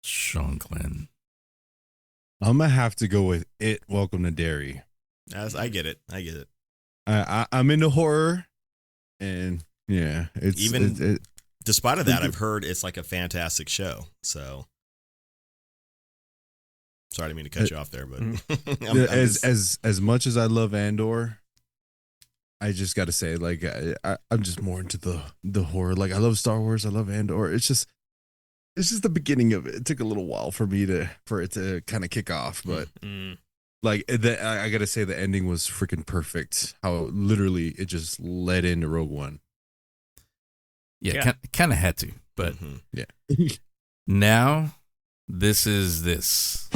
Shanclen. I'm gonna have to go with It, Welcome to Derry. I get it. I'm into horror, and yeah, it's even despite of that, I've heard it's like a fantastic show. So sorry, I didn't mean to cut you off there, but as much as I love Andor, I just got to say, like, I'm just more into the horror. Like, I love Star Wars, I love Andor. It's just the beginning of it. It took a little while for it to kind of kick off, but like I got to say the ending was freaking perfect. How literally it just led into Rogue One. Yeah. Kind of had to, but yeah. Now this is this.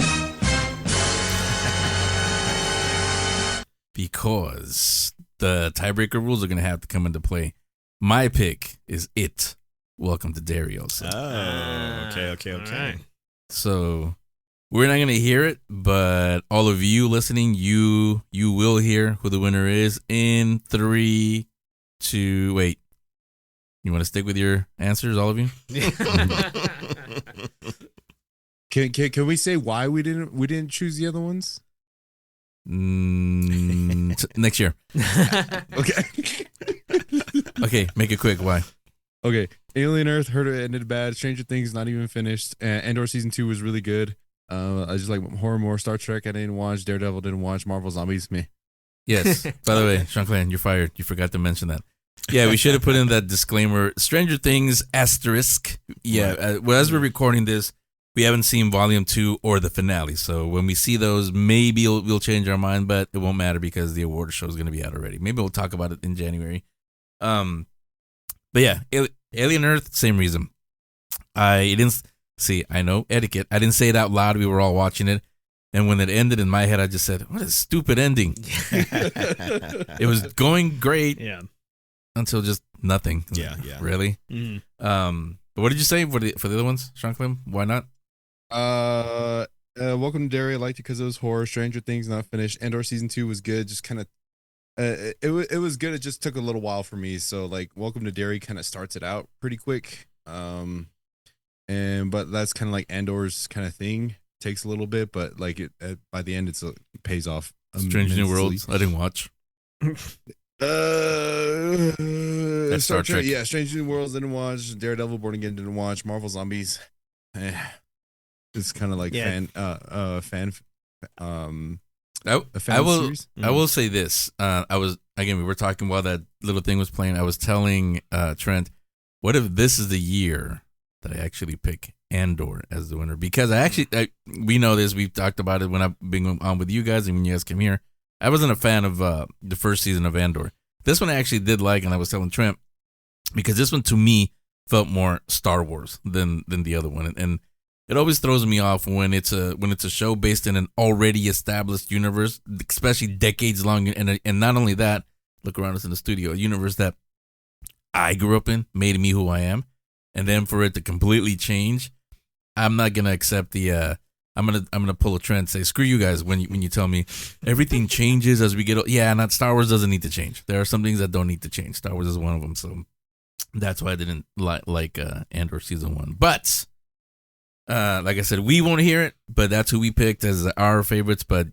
Because the tiebreaker rules are going to have to come into play. My pick is It, Welcome to Derry also. Oh, okay. Right. So we're not going to hear it, but all of you listening, you will hear who the winner is in 3, 2, wait. You want to stick with your answers, all of you? Can we say why we didn't choose the other ones? Next year. Okay. Okay, make it quick. Why? Okay. Alien Earth, heard it ended bad. Stranger Things, not even finished. Andor Season 2 was really good. I just like horror more. Star Trek, I didn't watch. Daredevil, didn't watch. Marvel Zombies, me. Yes. By the way, Shanclen, you're fired. You forgot to mention that. Yeah, we should have put in that disclaimer. Stranger Things, asterisk. Yeah, well, as we're recording this, we haven't seen Volume 2 or the finale. So when we see those, maybe we'll change our mind, but it won't matter because the award show is going to be out already. Maybe we'll talk about it in January. But yeah, Alien Earth, same reason. I didn't see, I know etiquette. I didn't say it out loud. We were all watching it. And when it ended in my head, I just said, what a stupid ending. It was going great. Yeah. Until just nothing. Yeah. Really? Mm-hmm. But what did you say for the other ones, Shanclen? Why not? Welcome to Derry. I liked it because it was horror. Stranger Things not finished. Andor season 2 was good. Just kind of, it was good. It just took a little while for me. So like, Welcome to Derry kind of starts it out pretty quick. But that's kind of like Andor's kind of thing. Takes a little bit, but like it by the end, it pays off. Strange New Worlds. I didn't watch. That's Star Trek. Yeah, Strange New Worlds didn't watch. Daredevil Born Again didn't watch. Marvel Zombies. It's kind of like fan. A fan series. I will say this. We were talking while that little thing was playing. I was telling Trent, what if this is the year that I actually pick Andor as the winner? Because we know this. We've talked about it when I've been on with you guys and when you guys came here. I wasn't a fan of the first season of Andor. This one I actually did like, and I was telling Trent because this one to me felt more Star Wars than the other one, and it always throws me off when it's a show based in an already established universe, especially decades long, and not only that, look around us in the studio, a universe that I grew up in, made me who I am, and then for it to completely change, I'm not gonna accept the. I'm gonna pull a Trent and say, screw you guys when you tell me everything changes as we get. Yeah, not Star Wars doesn't need to change. There are some things that don't need to change. Star Wars is one of them. So that's why I didn't like Andor season 1. But like I said, we won't hear it. But that's who we picked as our favorites. But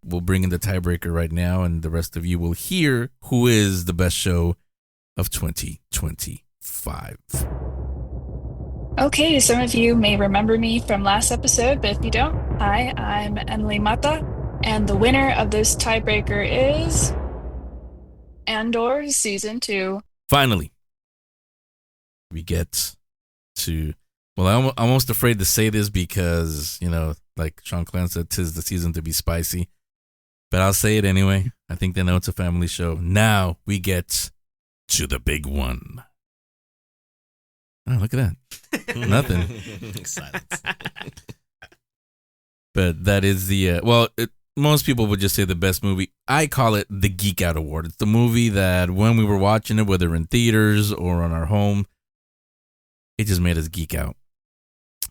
we'll bring in the tiebreaker right now, and the rest of you will hear who is the best show of 2025. Okay, some of you may remember me from last episode, but if you don't, hi, I'm Emily Mata, and the winner of this tiebreaker is Andor Season 2. Finally, we get to, well, I'm almost afraid to say this because, like Shanclen said, 'tis the season to be spicy, but I'll say it anyway. I think they know it's a family show. Now we get to the big one. Oh, look at that. Nothing. Silence. But that is the, most people would just say the best movie. I call it the Geek Out Award. It's the movie that when we were watching it, whether in theaters or on our home, it just made us geek out.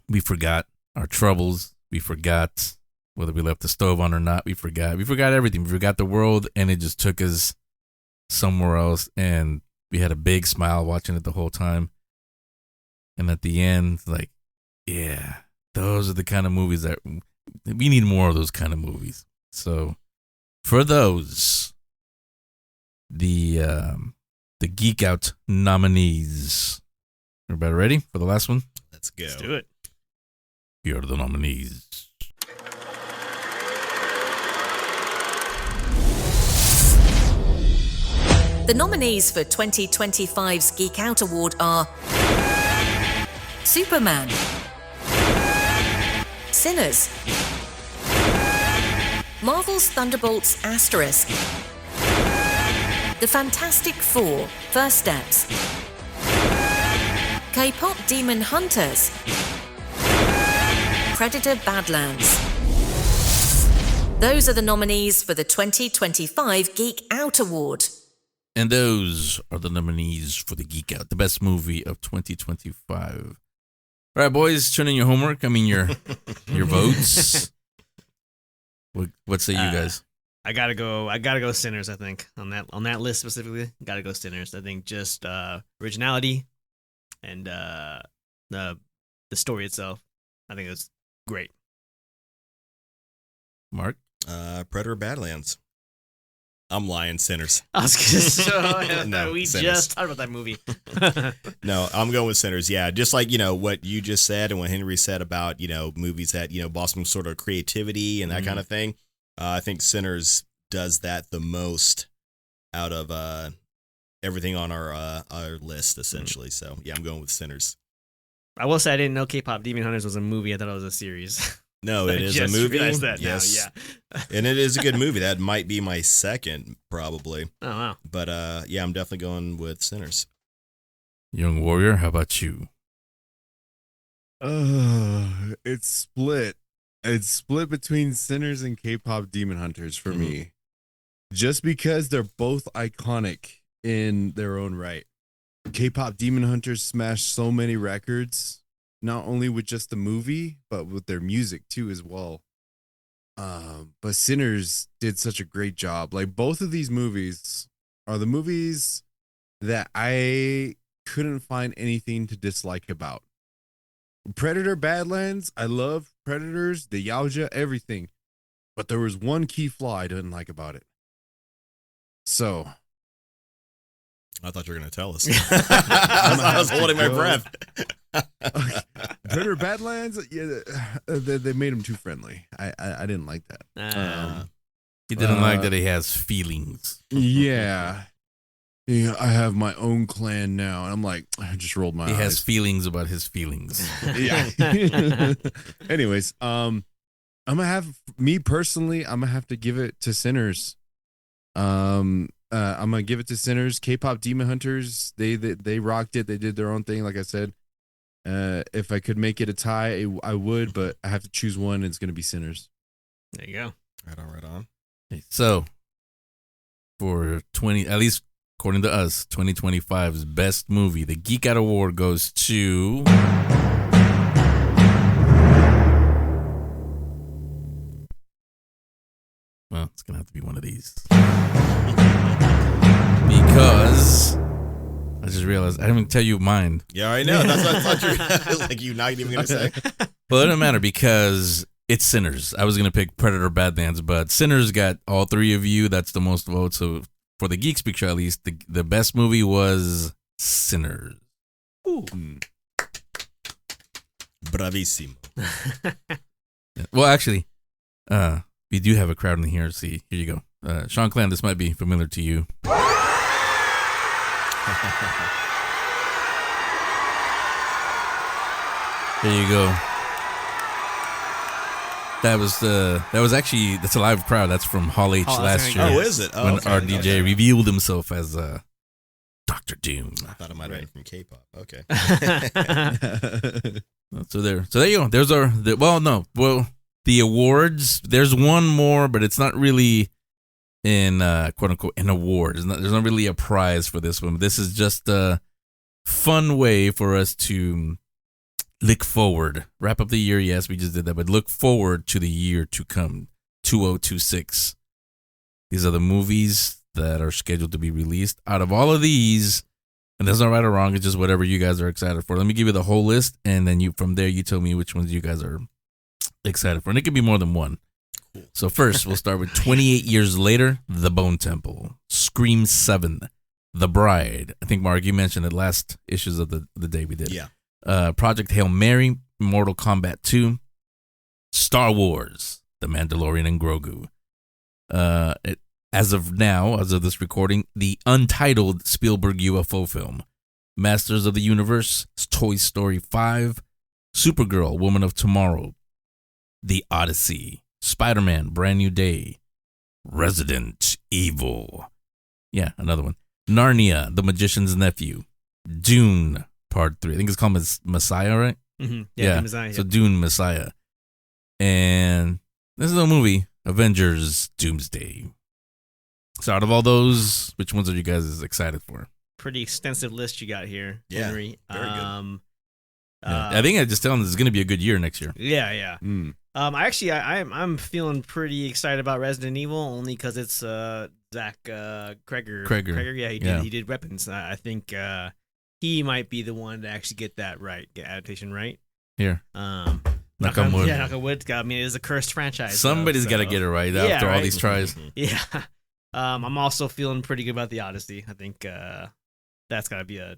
We forgot our troubles. We forgot whether we left the stove on or not. We forgot everything. We forgot the world, and it just took us somewhere else. And we had a big smile watching it the whole time. And at the end, like, yeah, those are the kind of movies that we need more of those kind of movies. So for those, the Geek Out nominees. Everybody ready for the last one? Let's go. Let's do it. Here are the nominees. The nominees for 2025's Geek Out Award are Superman, Sinners, Marvel's Thunderbolts ***, The Fantastic Four: First Steps, K-pop Demon Hunters, Predator: Badlands. Those are the nominees for the 2025 Geek Out Award. And those are the nominees for the Geek Out, the best movie of 2025. All right, boys, turn in your homework. your votes. What say you guys? I gotta go Sinners. I think on that list specifically, gotta go Sinners. I think just originality and the story itself. I think it's great. Mark, Predator: Badlands. I'm lying, Sinners. I was gonna say, No, we Sinners. just talked about that movie. No, I'm going with Sinners. Yeah, just like, what you just said and what Henry said about, movies that, blossom sort of creativity and that kind of thing. I think Sinners does that the most out of everything on our list, essentially. So, yeah, I'm going with Sinners. I will say I didn't know K-pop Demon Hunters was a movie. I thought it was a series. No, it I is a just movie. realized that now, Yes, yeah. and it is a good movie. That might be my second, probably. Oh wow! But yeah, I'm definitely going with Sinners. Young Warrior, how about you? It's split. It's split between Sinners and K-pop Demon Hunters for me. Just because they're both iconic in their own right. K-pop Demon Hunters smashed so many records, not only with just the movie, but with their music too as well. But Sinners did such a great job. Like, both of these movies are the movies that I couldn't find anything to dislike about. Predator Badlands, I love Predators, the Yaoja, everything. But there was one key flaw I didn't like about it. So I thought you were going to tell us. I was holding my breath. Predator Badlands, yeah, they made him too friendly. I didn't like that. He didn't like that he has feelings. Yeah. Yeah, I have my own clan now. And I'm like, I just rolled my eyes. He has feelings about his feelings. Yeah. Anyways, I'm gonna have me personally, I'm gonna have to give it to Sinners. I'm gonna give it to Sinners. K-pop Demon Hunters, they rocked it. They did their own thing, like I said. If I could make it a tie, I would, but I have to choose one. It's gonna be Sinners. There you go. Right on. So, for at least according to us, 2025's best movie, the Geek Out Award goes to well, it's gonna have to be one of these because I just realized I didn't even tell you mine. Yeah, I know. That's what I thought you were like. You not even gonna say. Well, it doesn't matter because it's Sinners. I was gonna pick Predator Badlands, but Sinners got all three of you. That's the most votes. So for the Geek Speak Show, at least, the best movie was Sinners. Ooh. Bravissimo. Well, actually, we do have a crowd in here. See, here you go. Shanclen, this might be familiar to you. There you go. That's a live crowd. That's from Hall H last year. Oh, is it? Oh, when okay, our DJ revealed himself as Dr. Doom. I thought it might have been from K-pop. Okay. So there you go. There's the awards. There's one more, but it's not really in quote unquote an award. There's not really a prize for this one. This is just a fun way for us to look forward. Wrap up the year. Yes, we just did that, but look forward to the year to come, 2026. These are the movies that are scheduled to be released. Out of all of these, and there's no right or wrong, it's just whatever you guys are excited for. Let me give you the whole list, and then from there you tell me which ones you guys are excited for. And it could be more than one. Cool. So first, we'll start with 28 years later, The Bone Temple, Scream 7, The Bride. I think, Marc, you mentioned it last issues of the day we did. Yeah. Project Hail Mary, Mortal Kombat 2, Star Wars, The Mandalorian and Grogu. As of this recording, the untitled Spielberg UFO film, Masters of the Universe, Toy Story 5, Supergirl, Woman of Tomorrow, The Odyssey, Spider-Man, Brand New Day, Resident Evil. Yeah, another one. Narnia, The Magician's Nephew, Dune, Part 3. I think it's called Messiah, right? Mm-hmm. Yeah, Messiah. So Dune, Messiah. And this is a movie, Avengers, Doomsday. So out of all those, which ones are you guys excited for? Pretty extensive list you got here, yeah, Henry. Very good. I think I just tell them this is going to be a good year next year. Yeah. I'm feeling pretty excited about Resident Evil only because it's Zach Kreger. Yeah, he did Weapons. I think he might be the one to actually get that right, get adaptation right. Here. Knock on wood. Yeah, knock on wood. I mean, it is a cursed franchise. Somebody's got to get it right after all these tries. Yeah. I'm also feeling pretty good about the Odyssey. I think that's got to be a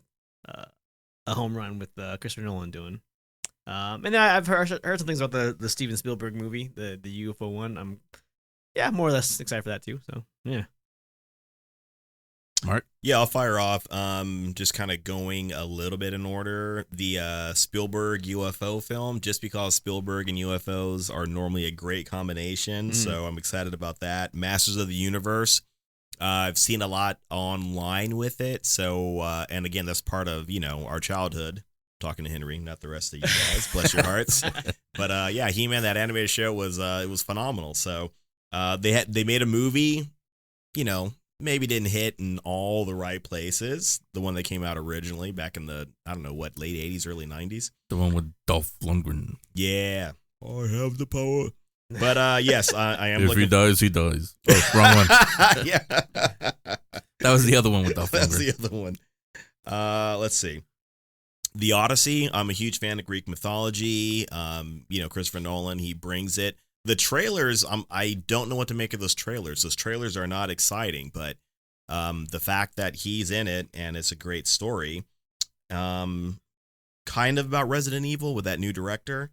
home run with Christopher Nolan doing. And then I've heard some things about the Steven Spielberg movie, the UFO one. I'm more or less excited for that too. So yeah. Mark? Yeah, I'll fire off. Just kind of going a little bit in order. The Spielberg UFO film, just because Spielberg and UFOs are normally a great combination, so I'm excited about that. Masters of the Universe. I've seen a lot online with it, so and again, that's part of our childhood. Talking to Henry, not the rest of you guys. Bless your hearts. But yeah, He-Man, that animated show was it was phenomenal. So they made a movie, maybe didn't hit in all the right places. The one that came out originally back in the late 80s, early 90s. The one with Dolph Lundgren. Yeah, I have the power. But yes, I am. If he dies, he dies. Oh, wrong one. Yeah, that was the other one with Dolph Lundgren. That's the other one. Let's see. The Odyssey. I'm a huge fan of Greek mythology. Christopher Nolan, he brings it. The trailers, I don't know what to make of those trailers. Those trailers are not exciting, but the fact that he's in it and it's a great story, kind of about Resident Evil with that new director,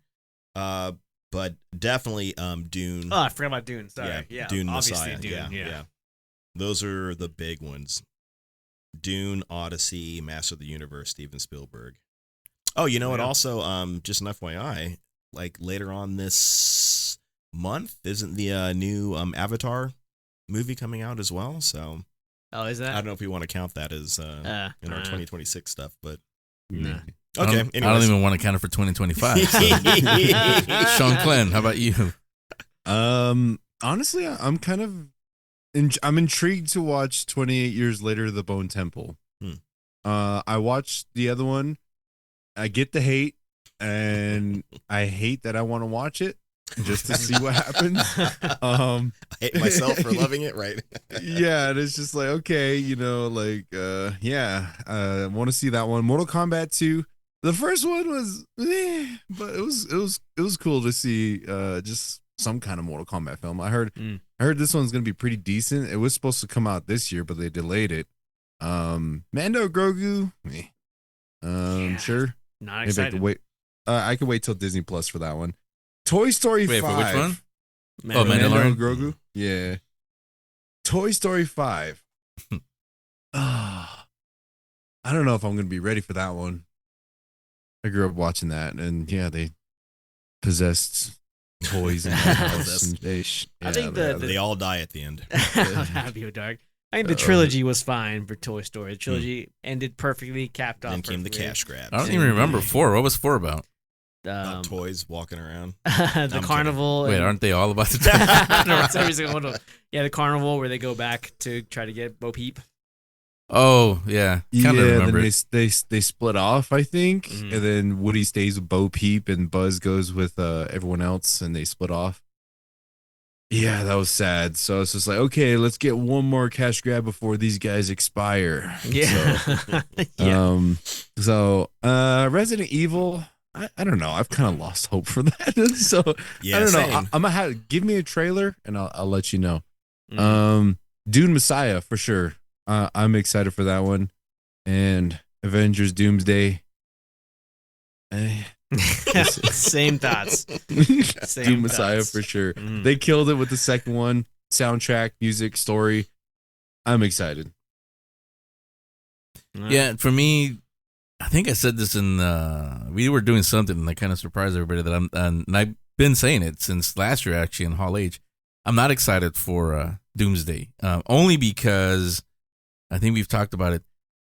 but definitely Dune. Oh, I forgot about Dune. Sorry. Yeah, Dune obviously Messiah. Dune. Yeah. Those are the big ones. Dune, Odyssey, Master of the Universe, Steven Spielberg. Oh, you know what? Also, just an FYI, like later on this month, isn't the new Avatar movie coming out as well? So, is that? I don't know if we want to count that as in our 2026 stuff, but nah. Okay. I don't even want to count it for 2025. So. Shanclen, how about you? Honestly, I'm kind of I'm intrigued to watch 28 Years Later, The Bone Temple. I watched the other one. I get the hate, and I hate that I want to watch it just to see what happens. I hate myself for loving it, right? Yeah, and it's just like, okay, I want to see that one. Mortal Kombat 2. The first one was, but it was cool to see just some kind of Mortal Kombat film. I heard this one's gonna be pretty decent. It was supposed to come out this year, but they delayed it. Mando Grogu, sure. Not Maybe excited. I could wait. I could wait till Disney Plus for that one. Toy Story 5. For which one? Mando Grogu. Yeah. Toy Story 5. I don't know if I'm gonna be ready for that one. I grew up watching that, and yeah, they possessed toys in my house. And I think they all die at the end. That'd be dark. I think the trilogy was fine for Toy Story. The trilogy ended perfectly, capped off. Then came the perfectly. cash grab. I don't even remember 4. What was 4 about? Toys walking around. The carnival. Wait, aren't they all about the No, it's every single one. Yeah, the carnival where they go back to try to get Bo Peep. Oh, yeah. Kind of remember. Then they split off, I think. And then Woody stays with Bo Peep and Buzz goes with everyone else, and they split off. Yeah, that was sad. So it's just like, okay, let's get one more cash grab before these guys expire. Yeah. So Resident Evil, I don't know. I've kind of lost hope for that. So yeah, I don't know. same. I'm gonna give me a trailer and I'll let you know. Dune Messiah for sure. I'm excited for that one. And Avengers Doomsday. Same thoughts. Dune Messiah for sure. They killed it with the second one. Soundtrack, music, story. I'm excited. Yeah, for me, I think I said this in we were doing something that kind of surprised everybody that and I've been saying it since last year actually in Hall H. I'm not excited for Doomsday. Only because I think we've talked about it.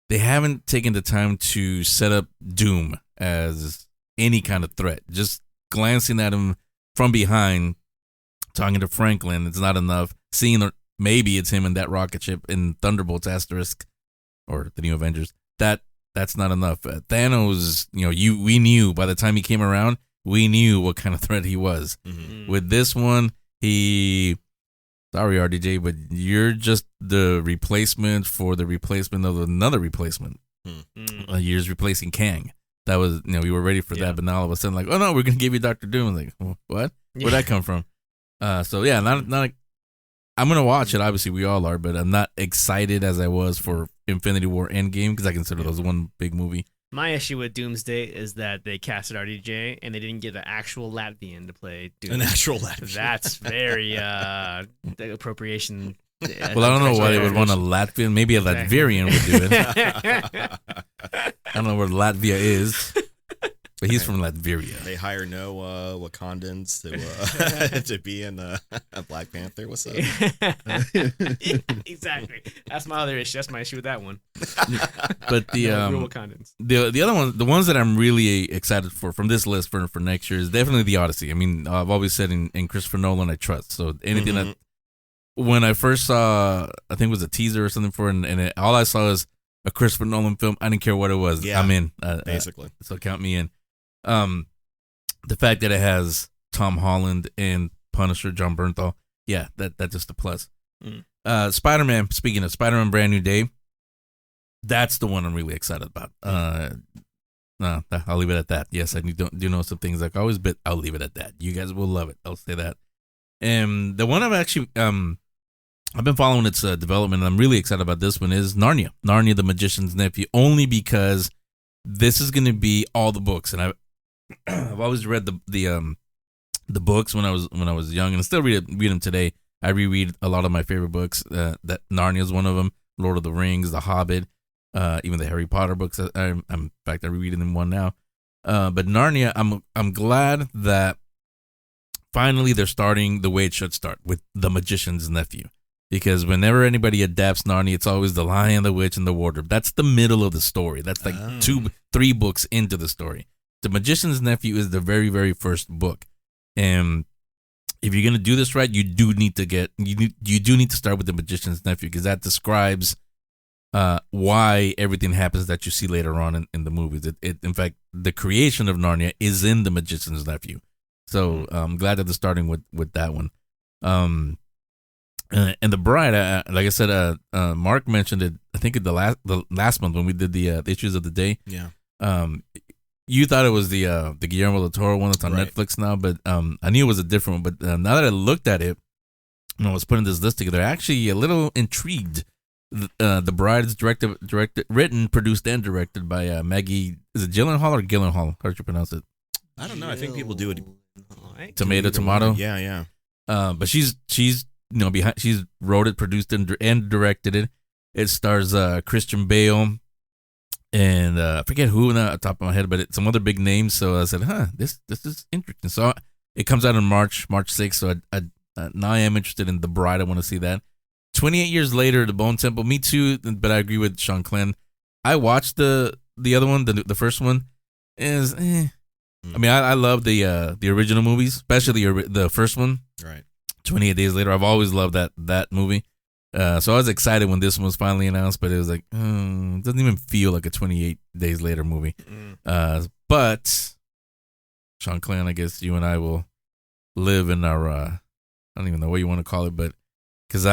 They haven't taken the time to set up Doom as any kind of threat. Just glancing at him from behind, talking to Franklin, it's not enough. Seeing maybe it's him in that rocket ship in Thunderbolts Asterisk or the New Avengers. That's not enough. Thanos, we knew by the time he came around, we knew what kind of threat he was. With this one, sorry, RDJ, but you're just the replacement for the replacement of another replacement. You're just replacing Kang. That was, we were ready for that, but now all of a sudden, like, oh no, we're gonna give you Dr. Doom. Like, what? Where'd that come from? So yeah, not. I'm gonna watch it. Obviously, we all are, but I'm not excited as I was for Infinity War Endgame because I consider those one big movie. My issue with Doomsday is that they casted RDJ and they didn't get an actual Latvian to play Doom. An actual Latvian. That's very appropriation Yeah, Well, I don't know why they would want a Exactly. Latvian. Maybe a Latvian would do it. I don't know where Latvia is, but he's from Latveria. They hire no Wakandans to be in a Black Panther. What's up? Yeah, exactly. That's my other issue. That's my issue with that one. But the Real Wakandans. the other one, the ones that I'm really excited for from this list for next year is definitely the Odyssey. I mean, I've always said in Christopher Nolan I trust. So anything that when I first saw, I think it was a teaser or something for it, and all I saw was a Christopher Nolan film. I didn't care what it was. Yeah, I'm in. basically. So count me in. The fact that it has Tom Holland and Punisher, John Bernthal, yeah, that's just a plus. Spider-Man, speaking of Spider-Man Brand New Day, that's the one I'm really excited about. No, I'll leave it at that. Yes, I do know some things like always, but I'll leave it at that. You guys will love it. I'll say that. And the one I've actually I've been following its development, and I'm really excited about this one is Narnia, the Magician's Nephew, only because this is going to be all the books, and I've always read the books when I was young, and I still read them today. I reread a lot of my favorite books. That Narnia is one of them. Lord of the Rings, The Hobbit, even the Harry Potter books. In fact, I reread them one now. But Narnia, I'm glad that finally they're starting the way it should start, with the Magician's Nephew. Because whenever anybody adapts Narnia, it's always the Lion, the Witch, and the Wardrobe. That's the middle of the story. That's like 2-3 books into the story. The Magician's Nephew is the very, very first book. And if you're gonna do this right, you do need to start with the Magician's Nephew, because that describes why everything happens that you see later on in the movies. In fact, the creation of Narnia is in the Magician's Nephew. So I'm glad that they're starting with that one. And the Bride, like I said, Marc mentioned it. I think the last month when we did the issues of the day. Yeah. You thought it was the Guillermo del Toro one that's on Netflix now, but I knew it was a different one. But now that I looked at it, and I was putting this list together, actually a little intrigued. The Bride is written, produced, and directed by Maggie. Is it Gyllenhaal or Gyllenhaal? How did you pronounce it? I don't know. I think people do it. Tomato. Yeah. But she's behind. She's wrote it, produced, and directed it. It stars Christian Bale. And I forget who on the top of my head, but it's some other big names. So I said, this is interesting. So it comes out on March 6th. So now I am interested in The Bride. I want to see that. 28 years later, The Bone Temple. Me too, but I agree with Shanclen. I watched the other one, the first one. Is I mean, I love the original movies, especially the first one. Right. 28 Days Later. I've always loved that movie. So I was excited when this one was finally announced, but it was like, it doesn't even feel like a 28 Days Later movie. But Shanclen, I guess you and I will live in our, I don't even know what you want to call it, but because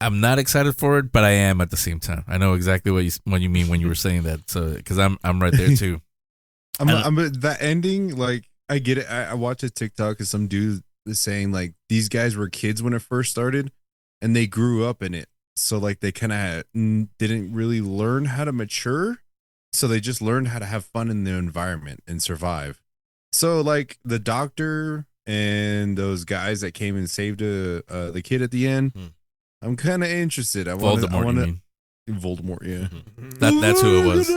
I'm not excited for it, but I am at the same time. I know exactly what you mean when you were saying that. So because I'm right there too. I'm that ending, like, I get it. I watched a TikTok of some dude is saying like these guys were kids when it first started, and they grew up in it. So like they kind of didn't really learn how to mature. So they just learned how to have fun in the environment and survive. So like the doctor and those guys that came and saved the kid at the end, I'm kind of interested. Voldemort, yeah. That's who it was.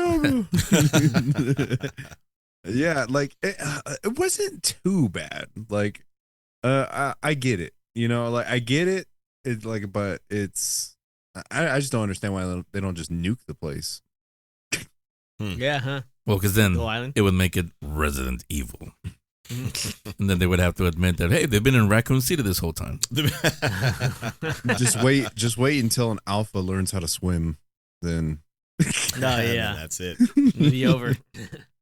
Yeah, like it wasn't too bad. Like I get it. Like I get it. It's like, but it's I just don't understand why they don't just nuke the place. Yeah, huh? Well, because then Little Island? it would make it Resident Evil. And then they would have to admit that, hey, they've been in Raccoon City this whole time. Just wait until an alpha learns how to swim. Then yeah, that's it. It'll be over.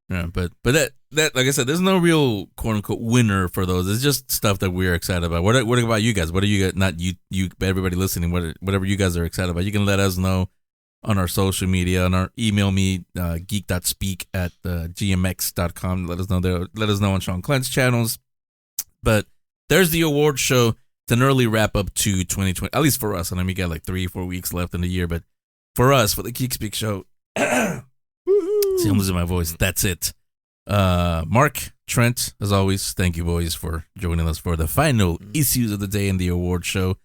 Yeah, but that like I said, there's no real quote unquote winner for those. It's just stuff that we're excited about. What about you guys? What are you guys? Not you, but everybody listening. Whatever you guys are excited about, you can let us know on our social media, on our email me geek.speak@gmx.com. Let us know there. Let us know on Shanclen's channels. But there's the award show. It's an early wrap up to 2020, at least for us. And I mean, we got like 3-4 weeks left in the year, but for us, for the Geek Speak Show. See, I'm losing my voice. That's it. Marc, Trent, as always, thank you boys for joining us for the final issues of the day in the award show.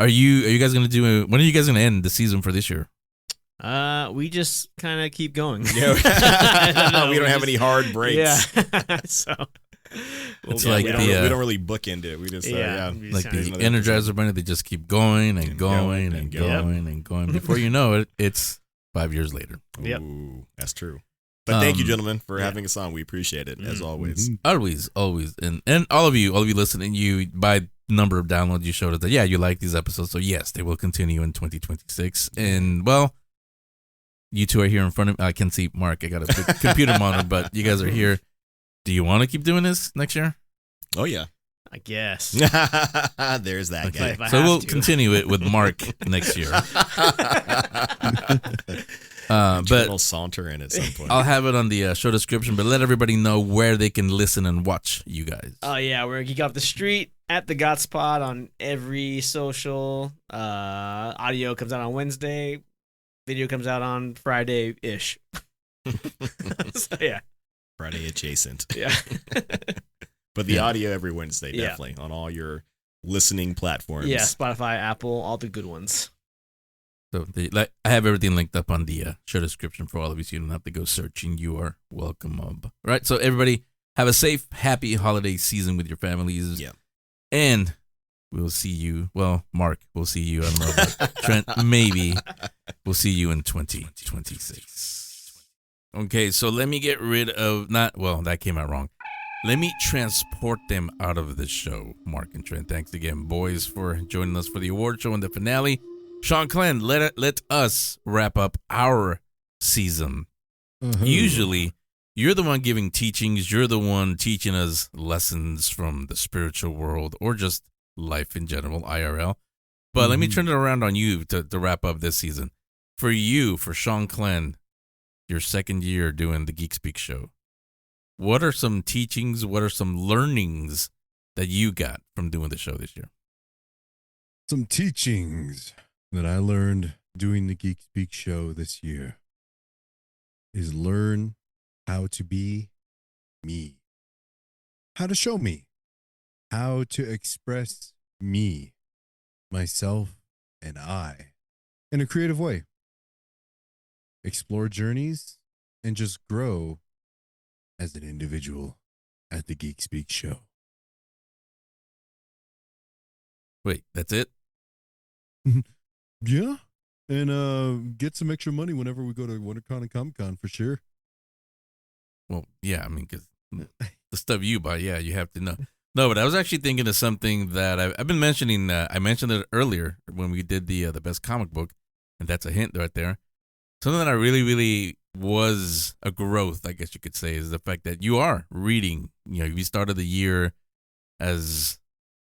Are you guys gonna do? When are you guys gonna end the season for this year? We just kind of keep going. Yeah. We don't have any hard breaks. Yeah. So It's yeah, like we don't really bookend it. We just like the Energizer Bunny. They just keep going and going and going and going. Before you know it, it's 5 years later. Yep. Ooh, that's true. But thank you, gentlemen, for having us on. We appreciate it as always. Always, and all of you listening, you by number of downloads, you showed us that you like these episodes. So yes, they will continue in 2026. And well, you two are here in front of me. I can see Mark. I got a big computer monitor, but you guys are here. Do you want to keep doing this next year? Oh yeah, I guess. There's that guy. So we'll continue it with Mark next year. But we'll saunter in at some point. I'll have it on the show description, but let everybody know where they can listen and watch you guys. Oh yeah, we're Geek Off the Street at the Got Spot on every social. Audio comes out on Wednesday. Video comes out on Friday-ish. So yeah. Friday adjacent. Yeah. But the audio every Wednesday, definitely, on all your listening platforms. Yeah, Spotify, Apple, all the good ones. So I have everything linked up on the show description for all of you, so you don't have to go searching. You are welcome. All right, so everybody have a safe, happy holiday season with your families. Yeah. And we'll see you. Well, Mark, we'll see you. I don't know, but Trent, maybe we'll see you in 2026. Okay, so let me get rid of that came out wrong. Let me transport them out of the show, Mark and Trent. Thanks again, boys, for joining us for the award show and the finale. Shanclen, let us wrap up our season. Usually, you're the one giving teachings. You're the one teaching us lessons from the spiritual world or just life in general, IRL. But let me turn it around on you to wrap up this season. For you, for Shanclen, your second year doing the Geek Speak Show, what are some teachings, what are some learnings that you got from doing the show this year? Some teachings that I learned doing the Geek Speak Show this year is learn how to be me, how to show me, how to express me, myself, and I in a creative way. Explore journeys and just grow as an individual at the Geek Speak Show. Wait, that's it? Yeah. And get some extra money whenever we go to WonderCon and Comic-Con for sure. Well, yeah, I mean, because the stuff you buy, yeah, you have to know. No, but I was actually thinking of something that I've been mentioning. I mentioned it earlier when we did the best comic book, and that's a hint right there. Something that I really, really was a growth, I guess you could say, is the fact that you are reading. You know, you started the year as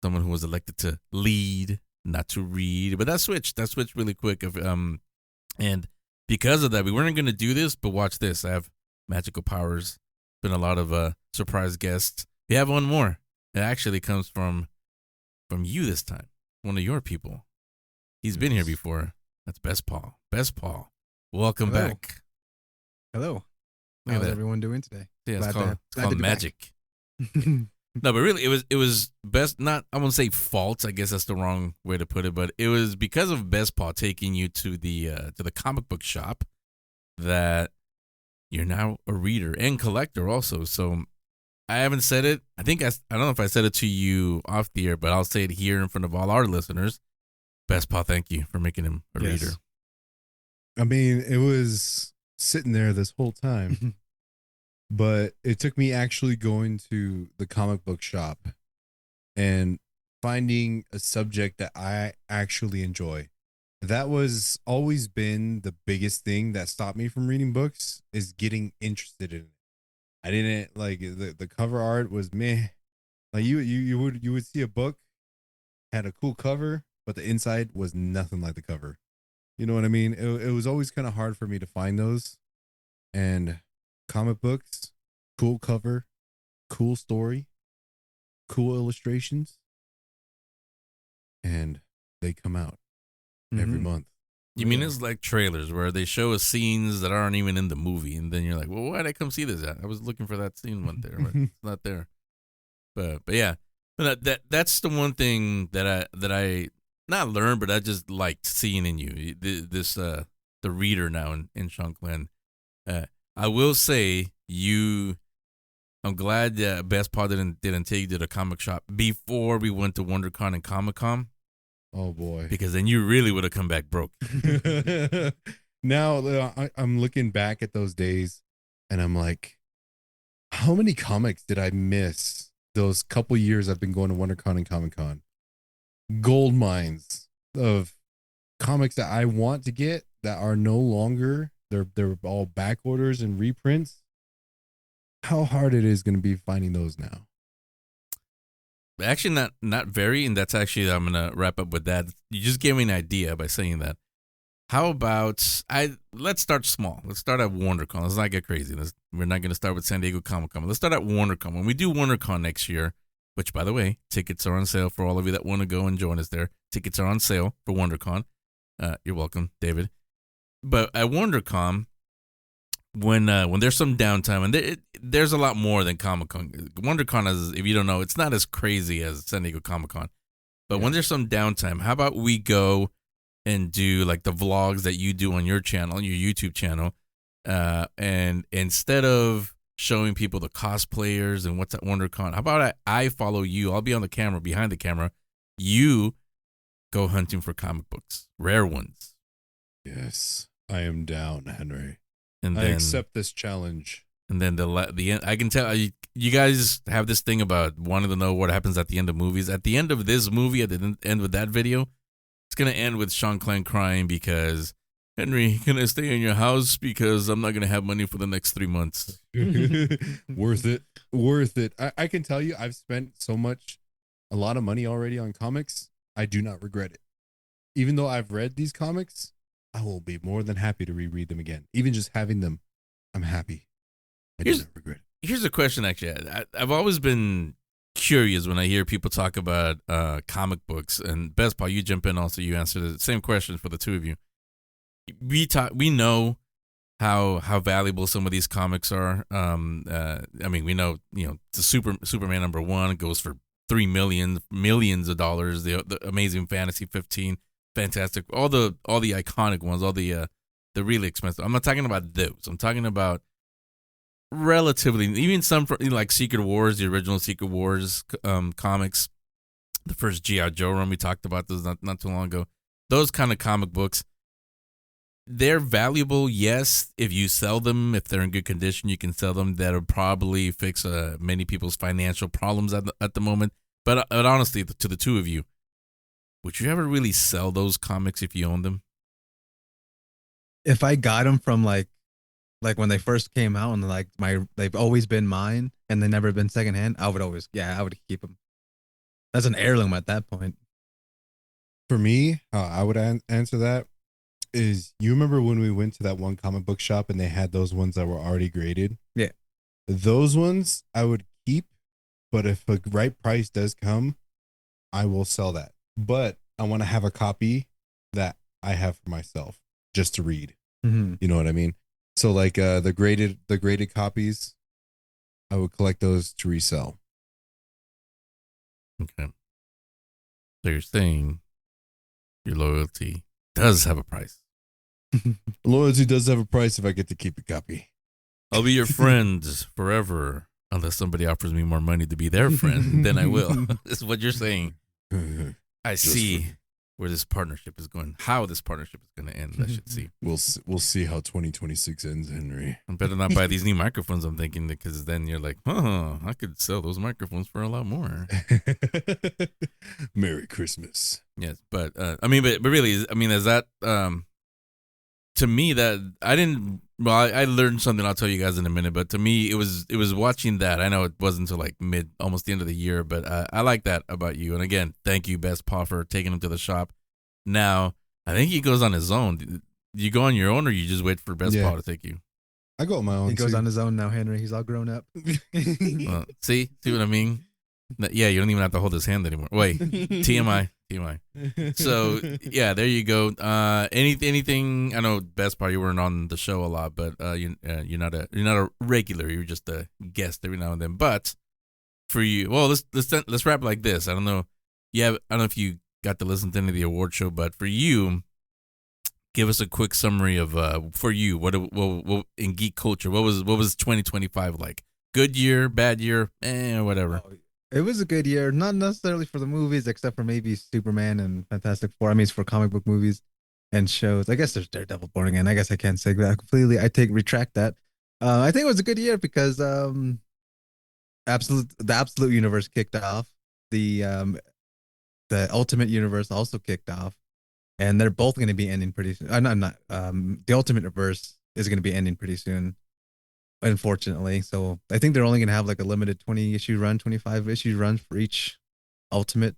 someone who was elected to lead, not to read, but that switched really quick. And because of that, we weren't going to do this, but watch this. I have magical powers. Been a lot of surprise guests. We have one more. It actually comes from you this time. One of your people. He's been here before. That's Best Paul. Best Paul. Welcome back. Hello. Look How's at that. everyone doing today? Yeah, it's Glad called to be magic. back. No, but really, it was best. Not I won't say fault. I guess that's the wrong way to put it. But it was because of Best Paul taking you to the comic book shop that you're now a reader and collector also. So I haven't said it. I don't know if I said it to you off the air, but I'll say it here in front of all our listeners. Best Paul, thank you for making him a reader. I mean, it was sitting there this whole time, but it took me actually going to the comic book shop and finding a subject that I actually enjoy. That was always been the biggest thing that stopped me from reading books, is getting interested in it. I didn't like the cover art was meh. Like you would see a book had a cool cover, but the inside was nothing like the cover. You know what I mean? It was always kind of hard for me to find those. And comic books, cool cover, cool story, cool illustrations, and they come out every month. You mean it's like trailers where they show us scenes that aren't even in the movie, and then you're like, well, why did I come see this at? I was looking for that scene one there, but it's not there. But yeah, but that's the one thing that I not learned, but I just liked seeing in you this the reader now in Shanclen. I will say I'm glad that Best Paw didn't take you to the comic shop before we went to WonderCon and Comic-Con. Oh boy, because then you really would have come back broke. Now I'm looking back at those days, and I'm like, how many comics did I miss those couple years I've been going to WonderCon and Comic-Con? Gold mines of comics that I want to get that are no longer. They're all back orders and reprints. How hard it is going to be finding those now. Actually, not very, and that's actually, I'm gonna wrap up with that. You just gave me an idea by saying that. How about let's start small. Let's start at WonderCon. Let's not get crazy. We're not gonna start with San Diego Comic-Con. Let's start at WonderCon. When we do WonderCon next year, which, by the way, tickets are on sale for all of you that want to go and join us there. Tickets are on sale for WonderCon. You're welcome, David. But at WonderCon, when there's some downtime, and there's a lot more than Comic-Con. WonderCon is, if you don't know, it's not as crazy as San Diego Comic-Con. But when there's some downtime, how about we go and do like the vlogs that you do on your channel, your YouTube channel, and instead of showing people the cosplayers and what's at WonderCon, how about I follow you? I'll be on the camera, behind the camera. You go hunting for comic books, rare ones. Yes, I am down, Henry. And I then, accept this challenge. And then the end, I can tell you guys have this thing about wanting to know what happens at the end of movies. At the end of this movie, at the end with that video, it's gonna end with Shanclen crying because, Henry, can I stay in your house because I'm not gonna have money for the next 3 months. Worth it. I can tell you, I've spent a lot of money already on comics. I do not regret it. Even though I've read these comics, I will be more than happy to reread them again. Even just having them, I'm happy. I do not regret it. Here's a question, actually. I've always been curious when I hear people talk about comic books. And Best Paw, you jump in also. You answer the same question for the two of you. We know how valuable some of these comics are. I mean, we know the Superman #1 goes for millions of dollars. The Amazing Fantasy 15. Fantastic. All the iconic ones, all the really expensive. I'm not talking about those. I'm talking about relatively, even some like Secret Wars, the original Secret Wars comics, the first G.I. Joe run. We talked about those not too long ago. Those kind of comic books, they're valuable. Yes, if you sell them, if they're in good condition, you can sell them. That'll probably fix many people's financial problems at the moment. But honestly, to the two of you, would you ever really sell those comics if you owned them? If I got them from like when they first came out and they've always been mine and they never been secondhand, I would keep them. That's an heirloom at that point. For me, how I would answer that is, you remember when we went to that one comic book shop and they had those ones that were already graded? Yeah. Those ones I would keep, but if a right price does come, I will sell that. But I want to have a copy that I have for myself just to read. Mm-hmm. You know what I mean? So like the graded copies, I would collect those to resell. Okay. So you're saying your loyalty does have a price. Loyalty does have a price if I get to keep a copy. I'll be your friend forever unless somebody offers me more money to be their friend. Then I will. This is what you're saying. I see where this partnership is going, how this partnership is going to end. I should see. We'll see how 2026 ends, Henry. I better not buy these new microphones, I'm thinking, because then you're like, I could sell those microphones for a lot more. Merry Christmas. Yes, but really, is that to me that I learned something. I'll tell you guys in a minute. But to me, it was watching that. I know it wasn't until like almost the end of the year, but I like that about you. And again, thank you, Best Paw, for taking him to the shop. Now I think he goes on his own. Do you go on your own, or you just wait for Best Paw to take you? I go on my own. He goes on his own now, Henry. He's all grown up. See what I mean? Yeah, you don't even have to hold his hand anymore. Wait, TMI. So yeah, there you go. Anything? I know, Best Part, you weren't on the show a lot, but you're not a regular. You're just a guest every now and then. But for you, well, let's wrap like this. I don't know. I don't know if you got to listen to any of the award show, but for you, give us a quick summary of for you what in geek culture. What was 2025 like? Good year, bad year, whatever. It was a good year, not necessarily for the movies, except for maybe Superman and Fantastic Four. I mean, it's for comic book movies and shows. I guess there's Daredevil born again. I guess I can't say that completely. Retract that. I think it was a good year because the Absolute Universe kicked off. The Ultimate Universe also kicked off, and they're both going to be ending pretty soon. The Ultimate Universe is going to be ending pretty soon, unfortunately. So I think they're only going to have like a limited 20-issue run, 25-issue run for each Ultimate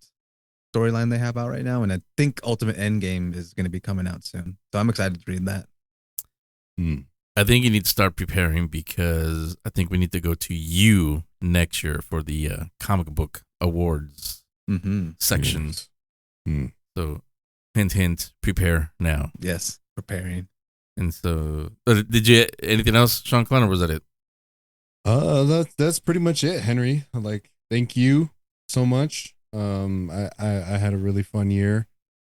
storyline they have out right now, and I think Ultimate Endgame is going to be coming out soon. So I'm excited to read that. I think you need to start preparing because I think we need to go to you next year for the comic book awards sections. So, hint, hint, prepare now. Yes, preparing. And so, did you anything else, Shanclen, or was that it? That's pretty much it, Henry. Like, thank you so much. I had a really fun year,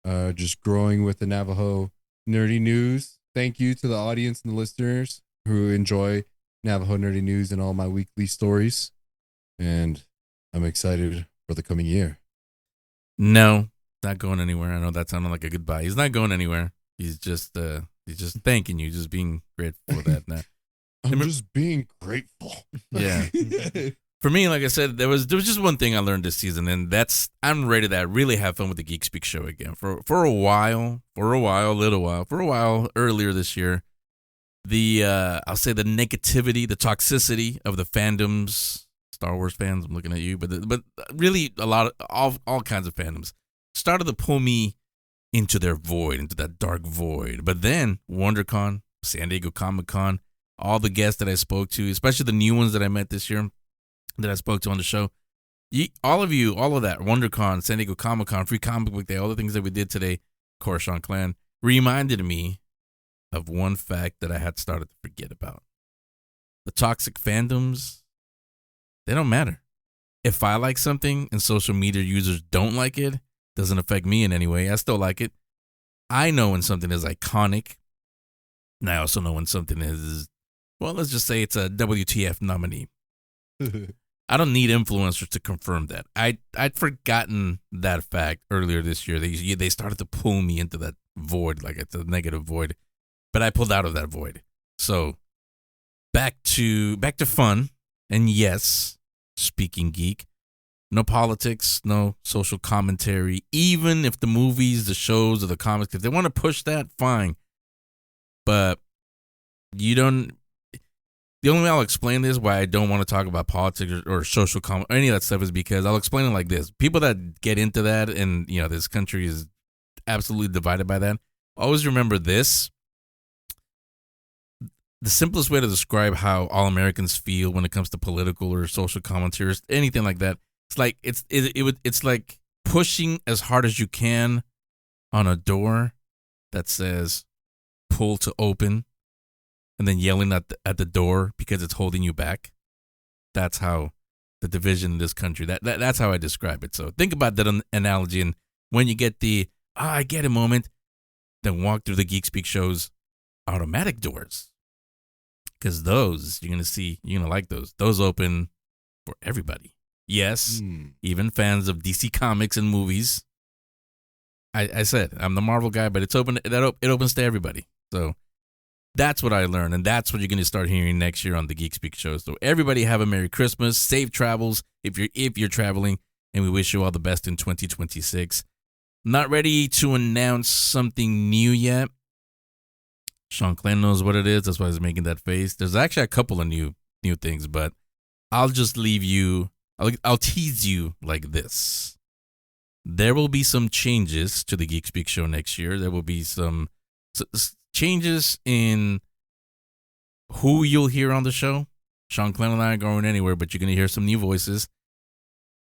just growing with the Navajo nerdy news. Thank you to the audience and the listeners who enjoy Navajo nerdy news and all my weekly stories. And I'm excited for the coming year. No, not going anywhere. I know that sounded like a goodbye. He's not going anywhere. He's just thanking you, just being grateful for that. Now, I'm just being grateful. Yeah. For me, like I said, there was just one thing I learned this season, and that's I'm ready to really have fun with the Geek Speak Show again. For a while earlier this year, I'll say the negativity, the toxicity of the fandoms, Star Wars fans, I'm looking at you, but really all kinds of fandoms started to pull me into their void, into that dark void. But then WonderCon, San Diego Comic-Con, all the guests that I spoke to, especially the new ones that I met this year that I spoke to on the show, all of that, WonderCon, San Diego Comic-Con, Free Comic Book Day, all the things that we did today, of course, Shanclen, reminded me of one fact that I had started to forget about. The toxic fandoms, they don't matter. If I like something and social media users don't like it, doesn't affect me in any way. I still like it. I know when something is iconic, and I also know when something is, well, let's just say it's a WTF nominee. I don't need influencers to confirm that. I'd forgotten that fact earlier this year. They started to pull me into that void, like it's a negative void, but I pulled out of that void. So back to fun, and yes, speaking geek, no politics, no social commentary. Even if the movies, the shows, or the comics, if they want to push that, fine. But you don't. The only way I'll explain this why I don't want to talk about politics or social comment or any of that stuff is because I'll explain it like this. People that get into that, and this country is absolutely divided by that. Always remember this. The simplest way to describe how all Americans feel when it comes to political or social commentary, anything like that, it's like it's like pushing as hard as you can on a door that says "pull to open," and then yelling at the door because it's holding you back. That's how the division in this country. That's how I describe it. So think about that analogy, and when you get the I get it moment, then walk through the Geek Speak Show's automatic doors. Because those, you're going to like those. Those open for everybody. Yes, even fans of DC Comics and movies. I said, I'm the Marvel guy, but it's open. It opens to everybody. So that's what I learned, and that's what you're going to start hearing next year on the Geek Speak Show. So everybody have a Merry Christmas, safe travels if you're traveling, and we wish you all the best in 2026. Not ready to announce something new yet. Shanclen knows what it is. That's why he's making that face. There's actually a couple of new things, but I'll just leave you. I'll tease you like this. There will be some changes to the Geek Speak Show next year. There will be some changes in who you'll hear on the show. Shanclen and I are going anywhere, but you're going to hear some new voices.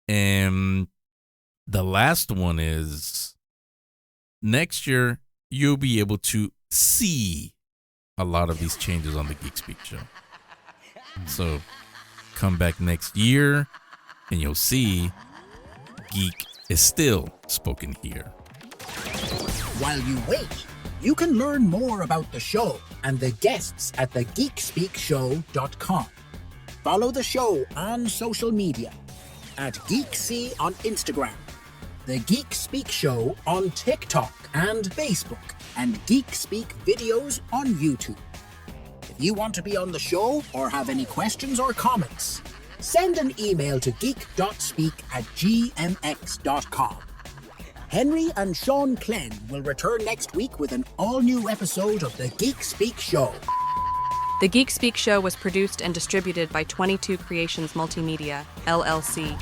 And the last one is next year, you'll be able to see a lot of these changes on the Geek Speak Show. So come back next year and you'll see Geek is still spoken here. While you wait, you can learn more about the show and the guests at thegeekspeakshow.com. Follow the show on social media at GeekC on Instagram, The Geek Speak Show on TikTok and Facebook, and Geek Speak videos on YouTube. If you want to be on the show or have any questions or comments, send an email to geek.speak@gmx.com. Henry and Shanclen will return next week with an all-new episode of The Geek Speak Show. The Geek Speak Show was produced and distributed by 22 Creations Multimedia, LLC.